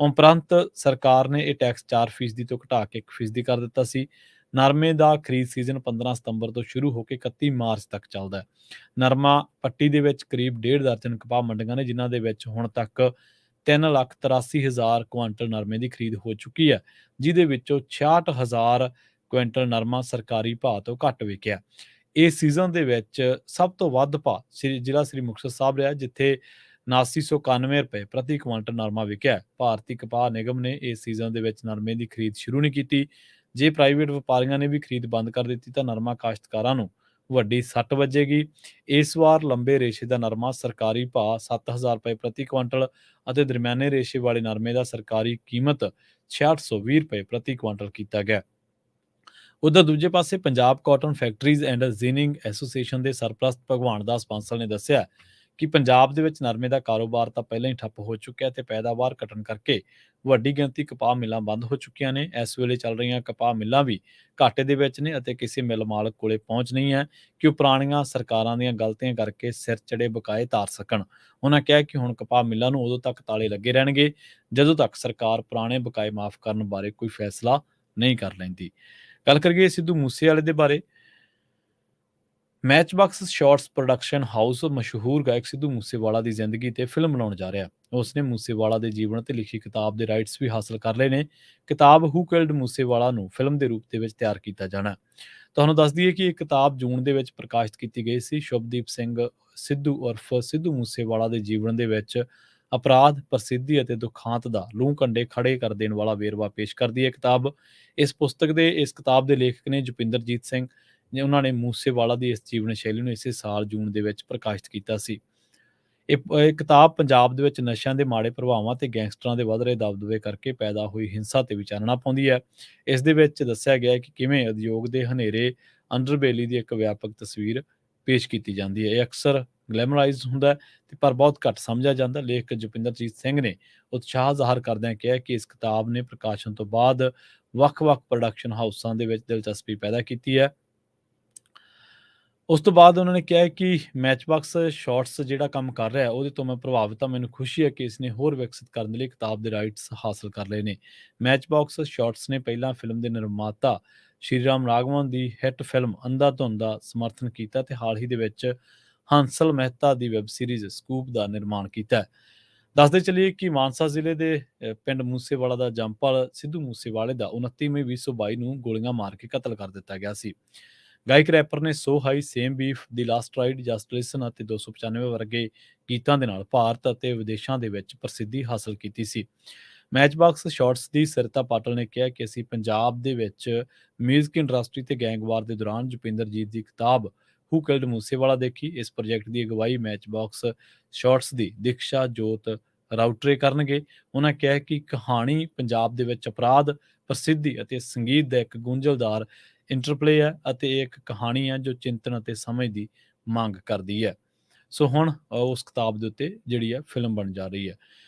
ਉਪਰੰਤ ਸਰਕਾਰ ਨੇ ਇਹ ਟੈਕਸ 4% ਤੋਂ ਘਟਾ ਕੇ 1% ਕਰ ਦਿੱਤਾ ਸੀ। ਨਰਮੇ ਦਾ ਖਰੀਦ ਸੀਜ਼ਨ 15 ਸਤੰਬਰ ਤੋਂ ਸ਼ੁਰੂ ਹੋ ਕੇ 31 ਮਾਰਚ ਤੱਕ ਚੱਲਦਾ ਹੈ। ਨਰਮਾ ਪੱਟੀ ਦੇ ਵਿੱਚ ਕਰੀਬ 1.5 ਦਰਜਨ ਕਪਾਹ ਮੰਡੀਆਂ ਨੇ, ਜਿਨ੍ਹਾਂ ਦੇ ਵਿੱਚ ਹੁਣ ਤੱਕ 3,83,000 ਕੁਇੰਟਲ ਨਰਮੇ ਦੀ ਖਰੀਦ ਹੋ ਚੁੱਕੀ ਹੈ, ਜਿਹਦੇ ਵਿੱਚੋਂ 66,000 ਕੁਇੰਟਲ ਨਰਮਾ ਸਰਕਾਰੀ ਭਾਅ ਤੋਂ ਘੱਟ ਵਿਕਿਆ। ਇਸ ਸੀਜ਼ਨ ਦੇ ਵਿੱਚ ਸਭ ਤੋਂ ਵੱਧ ਭਾਅ ਜ਼ਿਲ੍ਹਾ ਸ੍ਰੀ ਮੁਕਤਸਰ ਸਾਹਿਬ ਰਿਹਾ, ਜਿੱਥੇ 8991 ਰੁਪਏ ਪ੍ਰਤੀ ਕੁਇੰਟਲ ਨਰਮਾ ਵਿਕਿਆ। ਭਾਰਤੀ ਕਪਾਹ ਨਿਗਮ ਨੇ ਇਸ ਸੀਜ਼ਨ ਦੇ ਵਿੱਚ ਨਰਮੇ ਦੀ ਖਰੀਦ ਸ਼ੁਰੂ ਨਹੀਂ ਕੀਤੀ। ਜੇ ਪ੍ਰਾਈਵੇਟ ਵਪਾਰੀਆਂ ਨੇ ਵੀ ਖਰੀਦ ਬੰਦ ਕਰ ਦਿੱਤੀ ਤਾਂ ਨਰਮਾ ਕਾਸ਼ਤਕਾਰਾਂ ਨੂੰ ਵੱਡੀ ਸੱਟ ਵੱਜੇਗੀ। ਇਸ ਵਾਰ ਲੰਬੇ ਰੇਸ਼ੇ ਦਾ ਨਰਮਾ ਸਰਕਾਰੀ ਭਾਅ 7,000 ਰੁਪਏ ਪ੍ਰਤੀ ਕੁਇੰਟਲ ਅਤੇ ਦਰਮਿਆਨੇ ਰੇਸ਼ੇ ਵਾਲੇ ਨਰਮੇ ਦਾ ਸਰਕਾਰੀ ਕੀਮਤ 6620 ਰੁਪਏ ਪ੍ਰਤੀ ਕੁਇੰਟਲ ਕੀਤਾ ਗਿਆ। ਉਧਰ ਦੂਜੇ ਪਾਸੇ Punjab cotton factories and ginning association ਦੇ ਸਰਪ੍ਰਸਤ ਭਗਵਾਨ ਦਾਸ ਬਾਂਸਲ ਨੇ ਦੱਸਿਆ ਕਿ ਪੰਜਾਬ ਦੇ ਵਿੱਚ ਨਰਮੇ ਦਾ ਕਾਰੋਬਾਰ ਤਾਂ ਪਹਿਲਾਂ ਹੀ ਠੱਪ ਹੋ ਚੁੱਕਿਆ ਤੇ ਪੈਦਾਵਾਰ ਘਟਣ ਕਰਕੇ ਵੱਡੀ ਗਿਣਤੀ ਕਪਾਹ ਮਿੱਲਾਂ ਬੰਦ ਹੋ ਚੁੱਕੀਆਂ ਨੇ। ਇਸ ਵੇਲੇ ਚੱਲ ਰਹੀਆਂ ਕਪਾਹ ਮਿੱਲਾਂ ਵੀ ਘਾਟੇ ਦੇ ਵਿੱਚ ਨੇ ਅਤੇ ਕਿਸੇ ਮਿੱਲ ਮਾਲਕ ਕੋਲੇ ਪਹੁੰਚ ਨਹੀਂ ਹੈ ਕਿ ਉਹ ਪੁਰਾਣੀਆਂ ਸਰਕਾਰਾਂ ਦੀਆਂ ਗਲਤੀਆਂ ਕਰਕੇ ਸਿਰ ਚੜੇ ਬਕਾਏ ਤਾਰ ਸਕਣ। ਉਹਨਾਂ ਕਿਹਾ ਕਿ ਹੁਣ ਕਪਾਹ ਮਿੱਲਾਂ ਨੂੰ ਉਦੋਂ ਤੱਕ ਤਾਲੇ ਲੱਗੇ ਰਹਿਣਗੇ ਜਦੋਂ ਤੱਕ ਸਰਕਾਰ ਪੁਰਾਣੇ ਬਕਾਏ ਮਾਫ ਕਰਨ ਬਾਰੇ ਕੋਈ ਫੈਸਲਾ ਨਹੀਂ ਕਰ ਲੈਂਦੀ। ਗੱਲ ਕਰੀਏ ਸਿੱਧੂ ਮੂਸੇਵਾਲੇ ਦੇ ਬਾਰੇ। ਮੈਚਬਾਕਸ ਸ਼ਾਰਟਸ ਪ੍ਰੋਡਕਸ਼ਨ ਹਾਊਸ ਮਸ਼ਹੂਰ ਗਾਇਕ ਸਿੱਧੂ ਮੂਸੇਵਾਲਾ ਦੀ ਜ਼ਿੰਦਗੀ ਤੇ ਫਿਲਮ ਬਣਾਉਣ ਜਾ ਰਿਹਾ। ਉਸਨੇ ਮੂਸੇਵਾਲਾ ਦੇ ਜੀਵਨ ਤੇ ਲਿਖੀ ਕਿਤਾਬ ਦੇ ਰਾਈਟਸ ਵੀ ਹਾਸਲ ਕਰ ਲਏ ਨੇ। ਕਿਤਾਬ ਹੂ ਕਿਲਡ ਮੂਸੇਵਾਲਾ ਨੂੰ ਫਿਲਮ ਦੇ ਰੂਪ ਦੇ ਵਿੱਚ ਤਿਆਰ ਕੀਤਾ ਜਾਣਾ। ਤੁਹਾਨੂੰ ਦੱਸ ਦਈਏ ਕਿ ਇਹ ਕਿਤਾਬ ਜੂਨ ਦੇ ਵਿੱਚ ਪ੍ਰਕਾਸ਼ਿਤ ਕੀਤੀ ਗਈ ਸੀ। ਸ਼ੁਭਦੀਪ ਸਿੰਘ ਸਿੱਧੂ ਉਰਫ ਸਿੱਧੂ ਮੂਸੇਵਾਲਾ ਦੇ ਜੀਵਨ ਦੇ ਵਿੱਚ ਅਪਰਾਧ, ਪ੍ਰਸਿੱਧੀ ਅਤੇ ਦੁਖਾਂਤ ਦਾ ਲੂੰ ਕੰਡੇ ਖੜੇ ਕਰ ਦੇਣ ਵਾਲਾ ਵੇਰਵਾ ਪੇਸ਼ ਕਰਦੀ ਹੈ ਕਿਤਾਬ। ਇਸ ਕਿਤਾਬ ਦੇ ਲੇਖਕ ਨੇ ਜੁਪਿੰਦਰਜੀਤ ਸਿੰਘ। ਉਹਨਾਂ ਨੇ ਮੂਸੇਵਾਲਾ ਦੀ ਇਸ ਜੀਵਨ ਸ਼ੈਲੀ ਨੂੰ ਇਸੇ ਸਾਲ ਜੂਨ ਦੇ ਵਿੱਚ ਪ੍ਰਕਾਸ਼ਿਤ ਕੀਤਾ ਸੀ। ਇਹ ਕਿਤਾਬ ਪੰਜਾਬ ਦੇ ਵਿੱਚ ਨਸ਼ਿਆਂ ਦੇ ਮਾੜੇ ਪ੍ਰਭਾਵਾਂ ਤੇ ਗੈਂਗਸਟਰਾਂ ਦੇ ਵੱਧ ਰਹੇ ਦਬਦਬੇ ਕਰਕੇ ਪੈਦਾ ਹੋਈ ਹਿੰਸਾ ਤੇ ਵੀ ਚਾਨਣਾ ਪਾਉਂਦੀ ਹੈ। ਇਸ ਦੇ ਵਿੱਚ ਦੱਸਿਆ ਗਿਆ ਹੈ ਕਿ ਕਿਵੇਂ ਉਦਯੋਗ ਦੇ ਹਨੇਰੇ ਅੰਡਰਬੇਲੀ ਦੀ ਇੱਕ ਵਿਆਪਕ ਤਸਵੀਰ ਪੇਸ਼ ਕੀਤੀ ਜਾਂਦੀ ਹੈ। ਇਹ ਅਕਸਰ ਗਲੈਮਰਾਈਜ਼ਡ ਹੁੰਦਾ ਹੈ ਤੇ ਪਰ ਬਹੁਤ ਘੱਟ ਸਮਝਿਆ ਜਾਂਦਾ। ਲੇਖਕ ਜੁਪਿੰਦਰਜੀਤ ਸਿੰਘ ਨੇ ਉਤਸ਼ਾਹ ਜ਼ਾਹਰ ਕਰਦਿਆਂ ਕਿਹਾ ਕਿ ਇਸ ਕਿਤਾਬ ਨੇ ਪ੍ਰਕਾਸ਼ਨ ਤੋਂ ਬਾਅਦ ਵੱਖ-ਵੱਖ ਪ੍ਰੋਡਕਸ਼ਨ ਹਾਊਸਾਂ ਦੇ ਵਿੱਚ ਦਿਲਚਸਪੀ ਪੈਦਾ ਕੀਤੀ ਹੈ। ਉਸ ਤੋਂ ਬਾਅਦ ਉਹਨਾਂ ਨੇ ਕਿਹਾ ਕਿ ਮੈਚਬਾਕਸ ਸ਼ਾਰਟਸ ਜਿਹੜਾ ਕੰਮ ਕਰ ਰਿਹਾ ਉਹਦੇ ਤੋਂ ਮੈਂ ਪ੍ਰਭਾਵਿਤ ਹਾਂ। ਮੈਨੂੰ ਖੁਸ਼ੀ ਹੈ ਕਿ ਇਸਨੇ ਹੋਰ ਵਿਕਸਿਤ ਕਰਨ ਦੇ ਲਈ ਕਿਤਾਬ ਦੇ ਰਾਈਟਸ ਹਾਸਲ ਕਰ ਲਏ ਨੇ। ਮੈਚਬਾਕਸ ਸ਼ਾਰਟਸ ਨੇ ਪਹਿਲਾਂ ਫਿਲਮ ਦੇ ਨਿਰਮਾਤਾ ਸ਼੍ਰੀ ਰਾਮ ਰਾਘਵਨ ਦੀ ਹਿੱਟ ਫਿਲਮ ਅੰਧਾਧੁੰਨ ਦਾ ਸਮਰਥਨ ਕੀਤਾ ਤੇ ਹਾਲ ਹੀ ਦੇ ਵਿੱਚ ਹੰਸਲ ਮਹਿਤਾ ਦੀ ਵੈਬ ਸੀਰੀਜ਼ ਸਕੂਪ ਦਾ ਨਿਰਮਾਣ ਕੀਤਾ ਹੈ। ਦੱਸਦੇ ਚੱਲੀਏ ਕਿ ਮਾਨਸਾ ਜ਼ਿਲ੍ਹੇ ਦੇ ਪਿੰਡ ਮੂਸੇਵਾਲਾ ਦਾ ਜੰਮਪਲ ਸਿੱਧੂ ਮੂਸੇਵਾਲੇ ਦਾ 29 ਮਈ 2022 ਨੂੰ ਗੋਲੀਆਂ ਮਾਰ ਕੇ ਕਤਲ ਕਰ ਦਿੱਤਾ ਗਿਆ ਸੀ। ਗਾਇਕ ਰੈਪਰ ਨੇ ਸੋ ਹਾਈ ਸੇਮ ਬੀਫ ਦੀ ਲਾਸਟ ਰਾਈਡ, ਜਸਟ ਲਿਸਨ ਅਤੇ 295 ਵਰਗੇ ਗੀਤਾਂ ਦੇ ਨਾਲ ਭਾਰਤ ਅਤੇ ਵਿਦੇਸ਼ਾਂ ਦੇ ਵਿੱਚ ਪ੍ਰਸਿੱਧੀ ਹਾਸਲ ਕੀਤੀ ਸੀ। ਮੈਚਬਾਕਸ ਸ਼ਾਰਟਸ ਦੀ ਸਰਿਤਾ ਪਾਟਲ ਨੇ ਕਿਹਾ ਕਿ ਅਸੀਂ ਪੰਜਾਬ ਦੇ ਵਿੱਚ ਮਿਊਜ਼ਿਕ ਇੰਡਸਟਰੀ ਤੇ ਗੈਂਗਵਾਰ ਦੇ ਦੌਰਾਨ ਜੁਪਿੰਦਰਜੀਤ ਦੀ ਕਿਤਾਬ ਹੂ ਕਿਲਡ ਮੂਸੇਵਾਲਾ ਦੇਖੀ। ਇਸ ਪ੍ਰੋਜੈਕਟ ਦੀ ਅਗਵਾਈ ਮੈਚਬਾਕਸ ਸ਼ਾਰਟਸ ਦੀ ਦੀਕਸ਼ਾ ਜੋਤ ਰਾਊਟਰੇ ਕਰਨਗੇ। ਉਹਨਾਂ ਕਿਹਾ ਕਿ ਕਹਾਣੀ ਪੰਜਾਬ ਦੇ ਵਿੱਚ ਅਪਰਾਧ, ਪ੍ਰਸਿੱਧੀ ਅਤੇ ਸੰਗੀਤ ਦਾ ਇੱਕ ਗੁੰਝਲਦਾਰ ਇੰਟਰਪਲੇ ਹੈ ਅਤੇ ਇਹ ਇੱਕ ਕਹਾਣੀ ਹੈ ਜੋ ਚਿੰਤਨ ਅਤੇ ਸਮਝ ਦੀ ਮੰਗ ਕਰਦੀ ਹੈ। ਸੋ ਹੁਣ ਉਸ ਕਿਤਾਬ ਦੇ ਉੱਤੇ ਜਿਹੜੀ ਹੈ ਫਿਲਮ ਬਣ ਜਾ ਰਹੀ ਹੈ।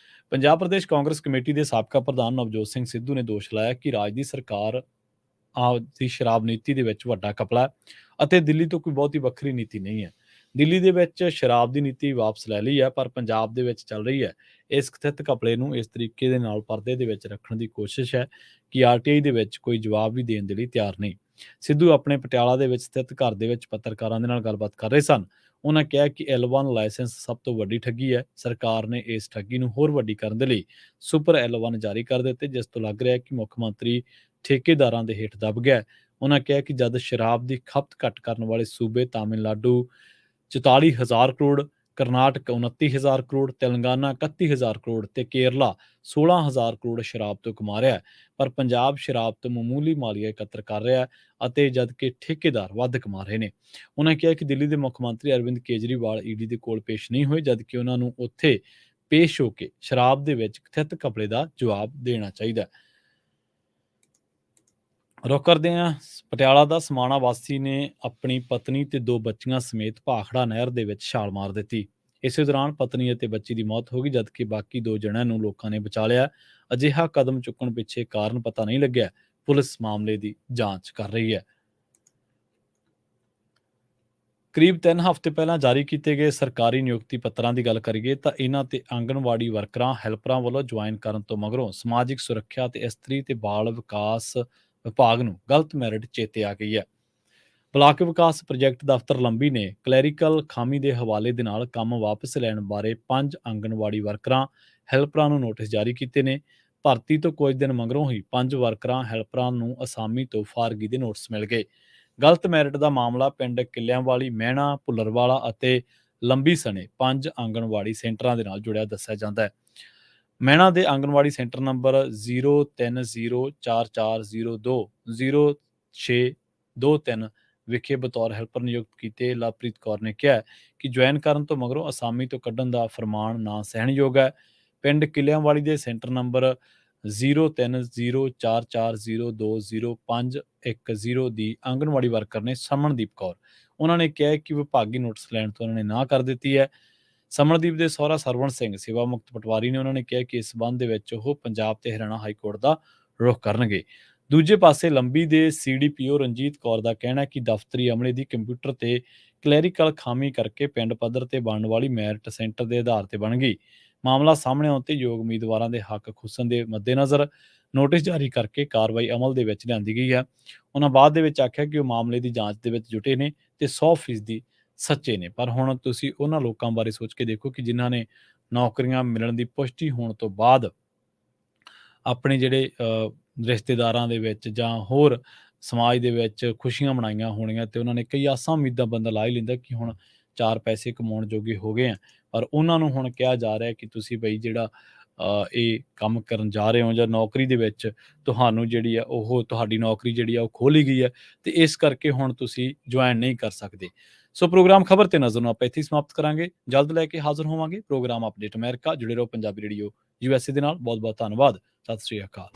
ਪੰਜਾਬ ਪ੍ਰਦੇਸ਼ ਕਾਂਗਰਸ ਕਮੇਟੀ ਦੇ ਸਾਬਕਾ ਪ੍ਰਧਾਨ ਨਵਜੋਤ ਸਿੰਘ ਸਿੱਧੂ ਨੇ ਦੋਸ਼ ਲਾਇਆ ਕਿ ਰਾਜ ਦੀ ਸਰਕਾਰ ਦੀ ਸ਼ਰਾਬ ਨੀਤੀ ਦੇ ਵਿੱਚ ਵੱਡਾ ਘਪਲਾ ਹੈ ਅਤੇ ਦਿੱਲੀ ਤੋਂ ਕੋਈ ਬਹੁਤੀ ਵੱਖਰੀ ਨੀਤੀ ਨਹੀਂ ਹੈ। ਦਿੱਲੀ ਦੇ ਵਿੱਚ ਸ਼ਰਾਬ ਦੀ ਨੀਤੀ ਵਾਪਸ ਲੈ ਲਈ ਹੈ, ਪਰ ਪੰਜਾਬ ਦੇ ਵਿੱਚ ਚੱਲ ਰਹੀ ਹੈ। ਇਸ ਕਥਿਤ ਘਪਲੇ ਨੂੰ ਇਸ ਤਰੀਕੇ ਦੇ ਨਾਲ ਪਰਦੇ ਦੇ ਵਿੱਚ ਰੱਖਣ ਦੀ ਕੋਸ਼ਿਸ਼ ਹੈ ਕਿ ਆਰਟੀਆਈ ਦੇ ਵਿੱਚ ਕੋਈ ਜਵਾਬ ਵੀ ਦੇਣ ਦੇ ਲਈ ਤਿਆਰ ਨਹੀਂ। ਸਿੱਧੂ ਆਪਣੇ ਪਟਿਆਲਾ ਦੇ ਵਿੱਚ ਸਥਿਤ ਘਰ ਦੇ ਵਿੱਚ ਪੱਤਰਕਾਰਾਂ ਦੇ ਨਾਲ ਗੱਲਬਾਤ ਕਰ ਰਹੇ ਸਨ। ਉਹਨਾਂ ਕਿਹਾ ਕਿ L1 ਲਾਇਸੈਂਸ ਸਭ ਤੋਂ ਵੱਡੀ ਠੱਗੀ ਹੈ। ਸਰਕਾਰ ਨੇ ਇਸ ਠੱਗੀ ਨੂੰ ਹੋਰ ਵੱਡੀ ਕਰਨ ਦੇ ਲਈ ਸੁਪਰ L1 ਜਾਰੀ ਕਰ ਦਿੱਤੇ, ਜਿਸ ਤੋਂ ਲੱਗ ਰਿਹਾ ਹੈ ਕਿ ਮੁੱਖ ਮੰਤਰੀ ਠੇਕੇਦਾਰਾਂ ਦੇ ਹੇਠ ਦਬ ਗਿਆ। ਉਹਨਾਂ ਕਿਹਾ ਕਿ ਜਦ ਸ਼ਰਾਬ ਦੀ ਖਪਤ ਘੱਟ ਕਰਨ ਵਾਲੇ ਸੂਬੇ ਤਾਮਿਲਨਾਡੂ 44,000 ਕਰੋੜ, ਕਰਨਾਟਕ 29,000 ਕਰੋੜ, ਤੇਲੰਗਾਨਾ 31,000 ਕਰੋੜ ਤੇ ਕੇਰਲਾ 16,000 ਕਰੋੜ ਸ਼ਰਾਬ ਤੋਂ ਕਮਾ ਰਿਹਾ ਹੈ, ਪਰ ਪੰਜਾਬ ਸ਼ਰਾਬ ਤੋਂ ਮਾਮੂਲੀ ਮਾਲੀਆ ਇਕੱਤਰ ਕਰ ਰਿਹਾ ਹੈ ਅਤੇ ਜਦਕਿ ਠੇਕੇਦਾਰ ਵੱਧ ਕਮਾ ਰਹੇ ਨੇ। ਉਹਨਾਂ ਕਿਹਾ ਕਿ ਦਿੱਲੀ ਦੇ ਮੁੱਖ ਮੰਤਰੀ ਅਰਵਿੰਦ ਕੇਜਰੀਵਾਲ ਈਡੀ ਦੇ ਕੋਲ ਪੇਸ਼ ਨਹੀਂ ਹੋਏ, ਜਦਕਿ ਉਹਨਾਂ ਨੂੰ ਉੱਥੇ ਪੇਸ਼ ਹੋ ਕੇ ਸ਼ਰਾਬ ਦੇ ਵਿੱਚ ਕਥਿਤ ਘਪਲੇ ਦਾ ਜਵਾਬ ਦੇਣਾ ਚਾਹੀਦਾ ਹੈ। ਰੁਕ ਕਰਦੇ ਹਾਂ ਪਟਿਆਲਾ ਦਾ। ਸਮਾਣਾ ਵਾਸੀ ਨੇ ਆਪਣੀ ਪਤਨੀ ਤੇ 2 ਬੱਚੀਆਂ ਸਮੇਤ ਭਾਖੜਾ ਨਹਿਰ ਦੇ ਵਿੱਚ ਛਾਲ ਮਾਰ ਦਿੱਤੀ। ਇਸੇ ਦੌਰਾਨ ਪਤਨੀ ਅਤੇ ਬੱਚੀ ਦੀ ਮੌਤ ਹੋ ਗਈ, ਜਦਕਿ ਬਾਕੀ 2 ਜਣਿਆਂ ਨੂੰ ਲੋਕਾਂ ਨੇ ਬਚਾ ਲਿਆ। ਅਜਿਹਾ ਕਦਮ ਚੁੱਕਣ ਪਿੱਛੇ ਕਾਰਨ ਪਤਾ ਨਹੀਂ ਲੱਗਿਆ। ਪੁਲਿਸ ਮਾਮਲੇ ਦੀ ਜਾਂਚ ਕਰ ਰਹੀ ਹੈ। ਕਰੀਬ 3 ਹਫ਼ਤੇ ਪਹਿਲਾਂ ਜਾਰੀ ਕੀਤੇ ਗਏ ਸਰਕਾਰੀ ਨਿਯੁਕਤੀ ਪੱਤਰਾਂ ਦੀ ਗੱਲ ਕਰੀਏ ਤਾਂ ਇਹਨਾਂ ਤੇ ਆਂਗਣਵਾੜੀ ਵਰਕਰਾਂ, ਹੈਲਪਰਾਂ ਵੱਲੋਂ ਜੁਆਇਨ ਕਰਨ ਤੋਂ ਮਗਰੋਂ ਸਮਾਜਿਕ ਸੁਰੱਖਿਆ ਤੇ ਇਸਤਰੀ ਤੇ ਬਾਲ ਵਿਕਾਸ ਵਿਭਾਗ ਨੂੰ ਗਲਤ ਮੈਰਿਟ ਚੇਤੇ ਆ ਗਈ ਹੈ। ਬਲਾਕ ਵਿਕਾਸ ਪ੍ਰੋਜੈਕਟ ਦਫ਼ਤਰ ਲੰਬੀ ਨੇ ਕਲੈਰੀਕਲ ਖਾਮੀ ਦੇ ਹਵਾਲੇ ਦੇ ਨਾਲ ਕੰਮ ਵਾਪਸ ਲੈਣ ਬਾਰੇ 5 ਆਂਗਣਵਾੜੀ ਵਰਕਰਾਂ, ਹੈਲਪਰਾਂ ਨੂੰ ਨੋਟਿਸ ਜਾਰੀ ਕੀਤੇ ਨੇ। ਭਰਤੀ ਤੋਂ ਕੁਝ ਦਿਨ ਮਗਰੋਂ ਹੀ 5 ਵਰਕਰਾਂ, ਹੈਲਪਰਾਂ ਨੂੰ ਅਸਾਮੀ ਤੋਂ ਫਾਰਗੀ ਦੇ ਨੋਟਿਸ ਮਿਲ ਗਏ। ਗਲਤ ਮੈਰਿਟ ਦਾ ਮਾਮਲਾ ਪਿੰਡ ਕਿੱਲਿਆਂਵਾਲੀ, ਮਹਿਣਾ, ਭੁੱਲਰਵਾਲਾ ਅਤੇ ਲੰਬੀ ਸਣੇ 5 ਆਂਗਣਵਾੜੀ ਸੈਂਟਰਾਂ ਦੇ ਨਾਲ ਜੁੜਿਆ ਦੱਸਿਆ ਜਾਂਦਾ ਹੈ। ਮਹਿਣਾ ਦੇ ਆਂਗਣਵਾੜੀ ਸੈਂਟਰ ਨੰਬਰ 030440200623 ਵਿਖੇ ਬਤੌਰ ਹੈਲਪਰ ਨਿਯੁਕਤ ਕੀਤੇ ਲਵਪ੍ਰੀਤ ਕੌਰ ਨੇ ਕਿਹਾ ਕਿ ਜੁਆਇਨ ਕਰਨ ਤੋਂ ਮਗਰੋਂ ਅਸਾਮੀ ਤੋਂ ਕੱਢਣ ਦਾ ਫਰਮਾਨ ਨਾ ਸਹਿਣਯੋਗ ਹੈ। ਪਿੰਡ ਕਿੱਲਿਆਂਵਾਲੀ ਦੇ ਸੈਂਟਰ ਨੰਬਰ 030440200510 ਦੀ ਆਂਗਣਵਾੜੀ ਵਰਕਰ ਨੇ ਸਮਨਦੀਪ ਕੌਰ। ਉਹਨਾਂ ਨੇ ਕਿਹਾ ਕਿ ਵਿਭਾਗੀ ਨੋਟਿਸ ਲੈਣ ਤੋਂ ਉਹਨਾਂ ਨੇ ਨਾ ਕਰ ਦਿੱਤੀ ਹੈ। ਸਮਨਦੀਪ ਦੇ ਸਹੁਰਾ ਸਰਵਣ ਸਿੰਘ ਸੇਵਾ ਮੁਕਤ ਪਟਵਾਰੀ ਨੇ ਉਹਨਾਂ ਨੇ ਕਿਹਾ ਕਿ ਇਸ ਸੰਬੰਧ ਦੇ ਵਿੱਚ ਉਹ ਪੰਜਾਬ ਤੇ ਹਰਿਆਣਾ ਹਾਈ ਕੋਰਟ ਦਾ ਰੁਖ ਕਰਨਗੇ। ਦੂਜੇ ਪਾਸੇ ਲੰਬੀ ਦੇ CDPO ਰਣਜੀਤ ਕੌਰ ਦਾ ਕਹਿਣਾ ਹੈ ਕਿ ਦਫ਼ਤਰੀ ਅਮਲੇ ਦੀ ਕੰਪਿਊਟਰ ਤੇ ਕਲੈਰੀਕਲ ਖਾਮੀ ਕਰਕੇ ਪਿੰਡ ਪੱਧਰ ਤੇ ਬਣਨ ਵਾਲੀ ਮੈਰਿਟ ਸੈਂਟਰ ਦੇ ਆਧਾਰ ਤੇ ਬਣ ਗਈ। ਮਾਮਲਾ ਸਾਹਮਣੇ ਆਉਣ ਤੇ ਯੋਗ ਉਮੀਦਵਾਰਾਂ ਦੇ ਹੱਕ ਖੁੱਸਣ ਦੇ ਮੱਦੇਨਜ਼ਰ ਨੋਟਿਸ ਜਾਰੀ ਕਰਕੇ ਕਾਰਵਾਈ ਅਮਲ ਦੇ ਵਿੱਚ ਲਿਆਂਦੀ ਗਈ ਹੈ। ਉਹਨਾਂ ਬਾਅਦ ਦੇ ਵਿੱਚ ਆਖਿਆ ਕਿ ਉਹ ਮਾਮਲੇ ਦੀ ਜਾਂਚ ਦੇ ਵਿੱਚ ਜੁਟੇ ਨੇ ਤੇ 100% ਸੱਚੇ ਨੇ, ਪਰ ਹੁਣ ਤੁਸੀਂ ਉਹਨਾਂ ਲੋਕਾਂ ਬਾਰੇ ਸੋਚ ਕੇ ਦੇਖੋ ਕਿ ਜਿਨ੍ਹਾਂ ਨੇ ਨੌਕਰੀਆਂ ਮਿਲਣ ਦੀ ਪੁਸ਼ਟੀ ਹੋਣ ਤੋਂ ਬਾਅਦ ਆਪਣੇ ਜਿਹੜੇ ਰਿਸ਼ਤੇਦਾਰਾਂ ਦੇ ਵਿੱਚ ਜਾਂ ਹੋਰ ਸਮਾਜ ਦੇ ਵਿੱਚ ਖੁਸ਼ੀਆਂ ਮਨਾਈਆਂ ਹੋਣੀਆਂ ਤੇ ਉਹਨਾਂ ਨੇ ਕਈ ਆਸਾਂ ਉਮੀਦਾਂ ਬੰਦਾ ਲਾ ਹੀ ਲੈਂਦਾ ਕਿ ਹੁਣ 4 ਪੈਸੇ ਕਮਾਉਣ ਜੋਗੇ ਹੋ ਗਏ ਆ, ਪਰ ਉਹਨਾਂ ਨੂੰ ਹੁਣ ਕਿਹਾ ਜਾ ਰਿਹਾ ਕਿ ਤੁਸੀਂ ਬਈ ਜਿਹੜਾ ਇਹ ਕੰਮ ਕਰਨ ਜਾ ਰਹੇ ਹੋ ਜਾਂ ਨੌਕਰੀ ਦੇ ਵਿੱਚ ਤੁਹਾਨੂੰ ਜਿਹੜੀ ਆ ਉਹ ਤੁਹਾਡੀ ਨੌਕਰੀ ਜਿਹੜੀ ਆ ਉਹ ਖੋਹ ਲਈ ਗਈ ਹੈ ਤੇ ਇਸ ਕਰਕੇ ਹੁਣ ਤੁਸੀਂ ਜੁਆਇਨ ਨਹੀਂ ਕਰ ਸਕਦੇ। ਸੋ ਪ੍ਰੋਗਰਾਮ ਖਬਰ ਤੇ ਨਜ਼ਰ ਨੂੰ ਆਪਾਂ ਇੱਥੇ ਸਮਾਪਤ ਕਰਾਂਗੇ। ਜਲਦ ਲੈ ਕੇ ਹਾਜ਼ਰ ਹੋਵਾਂਗੇ ਪ੍ਰੋਗਰਾਮ ਅਪਡੇਟ ਅਮਰੀਕਾ। ਜੁੜੇ ਰਹੋ ਪੰਜਾਬੀ ਰੇਡੀਓ USA ਦੇ ਨਾਲ। ਬਹੁਤ ਬਹੁਤ ਧੰਨਵਾਦ। ਸਤਿ ਸ੍ਰੀ ਅਕਾਲ।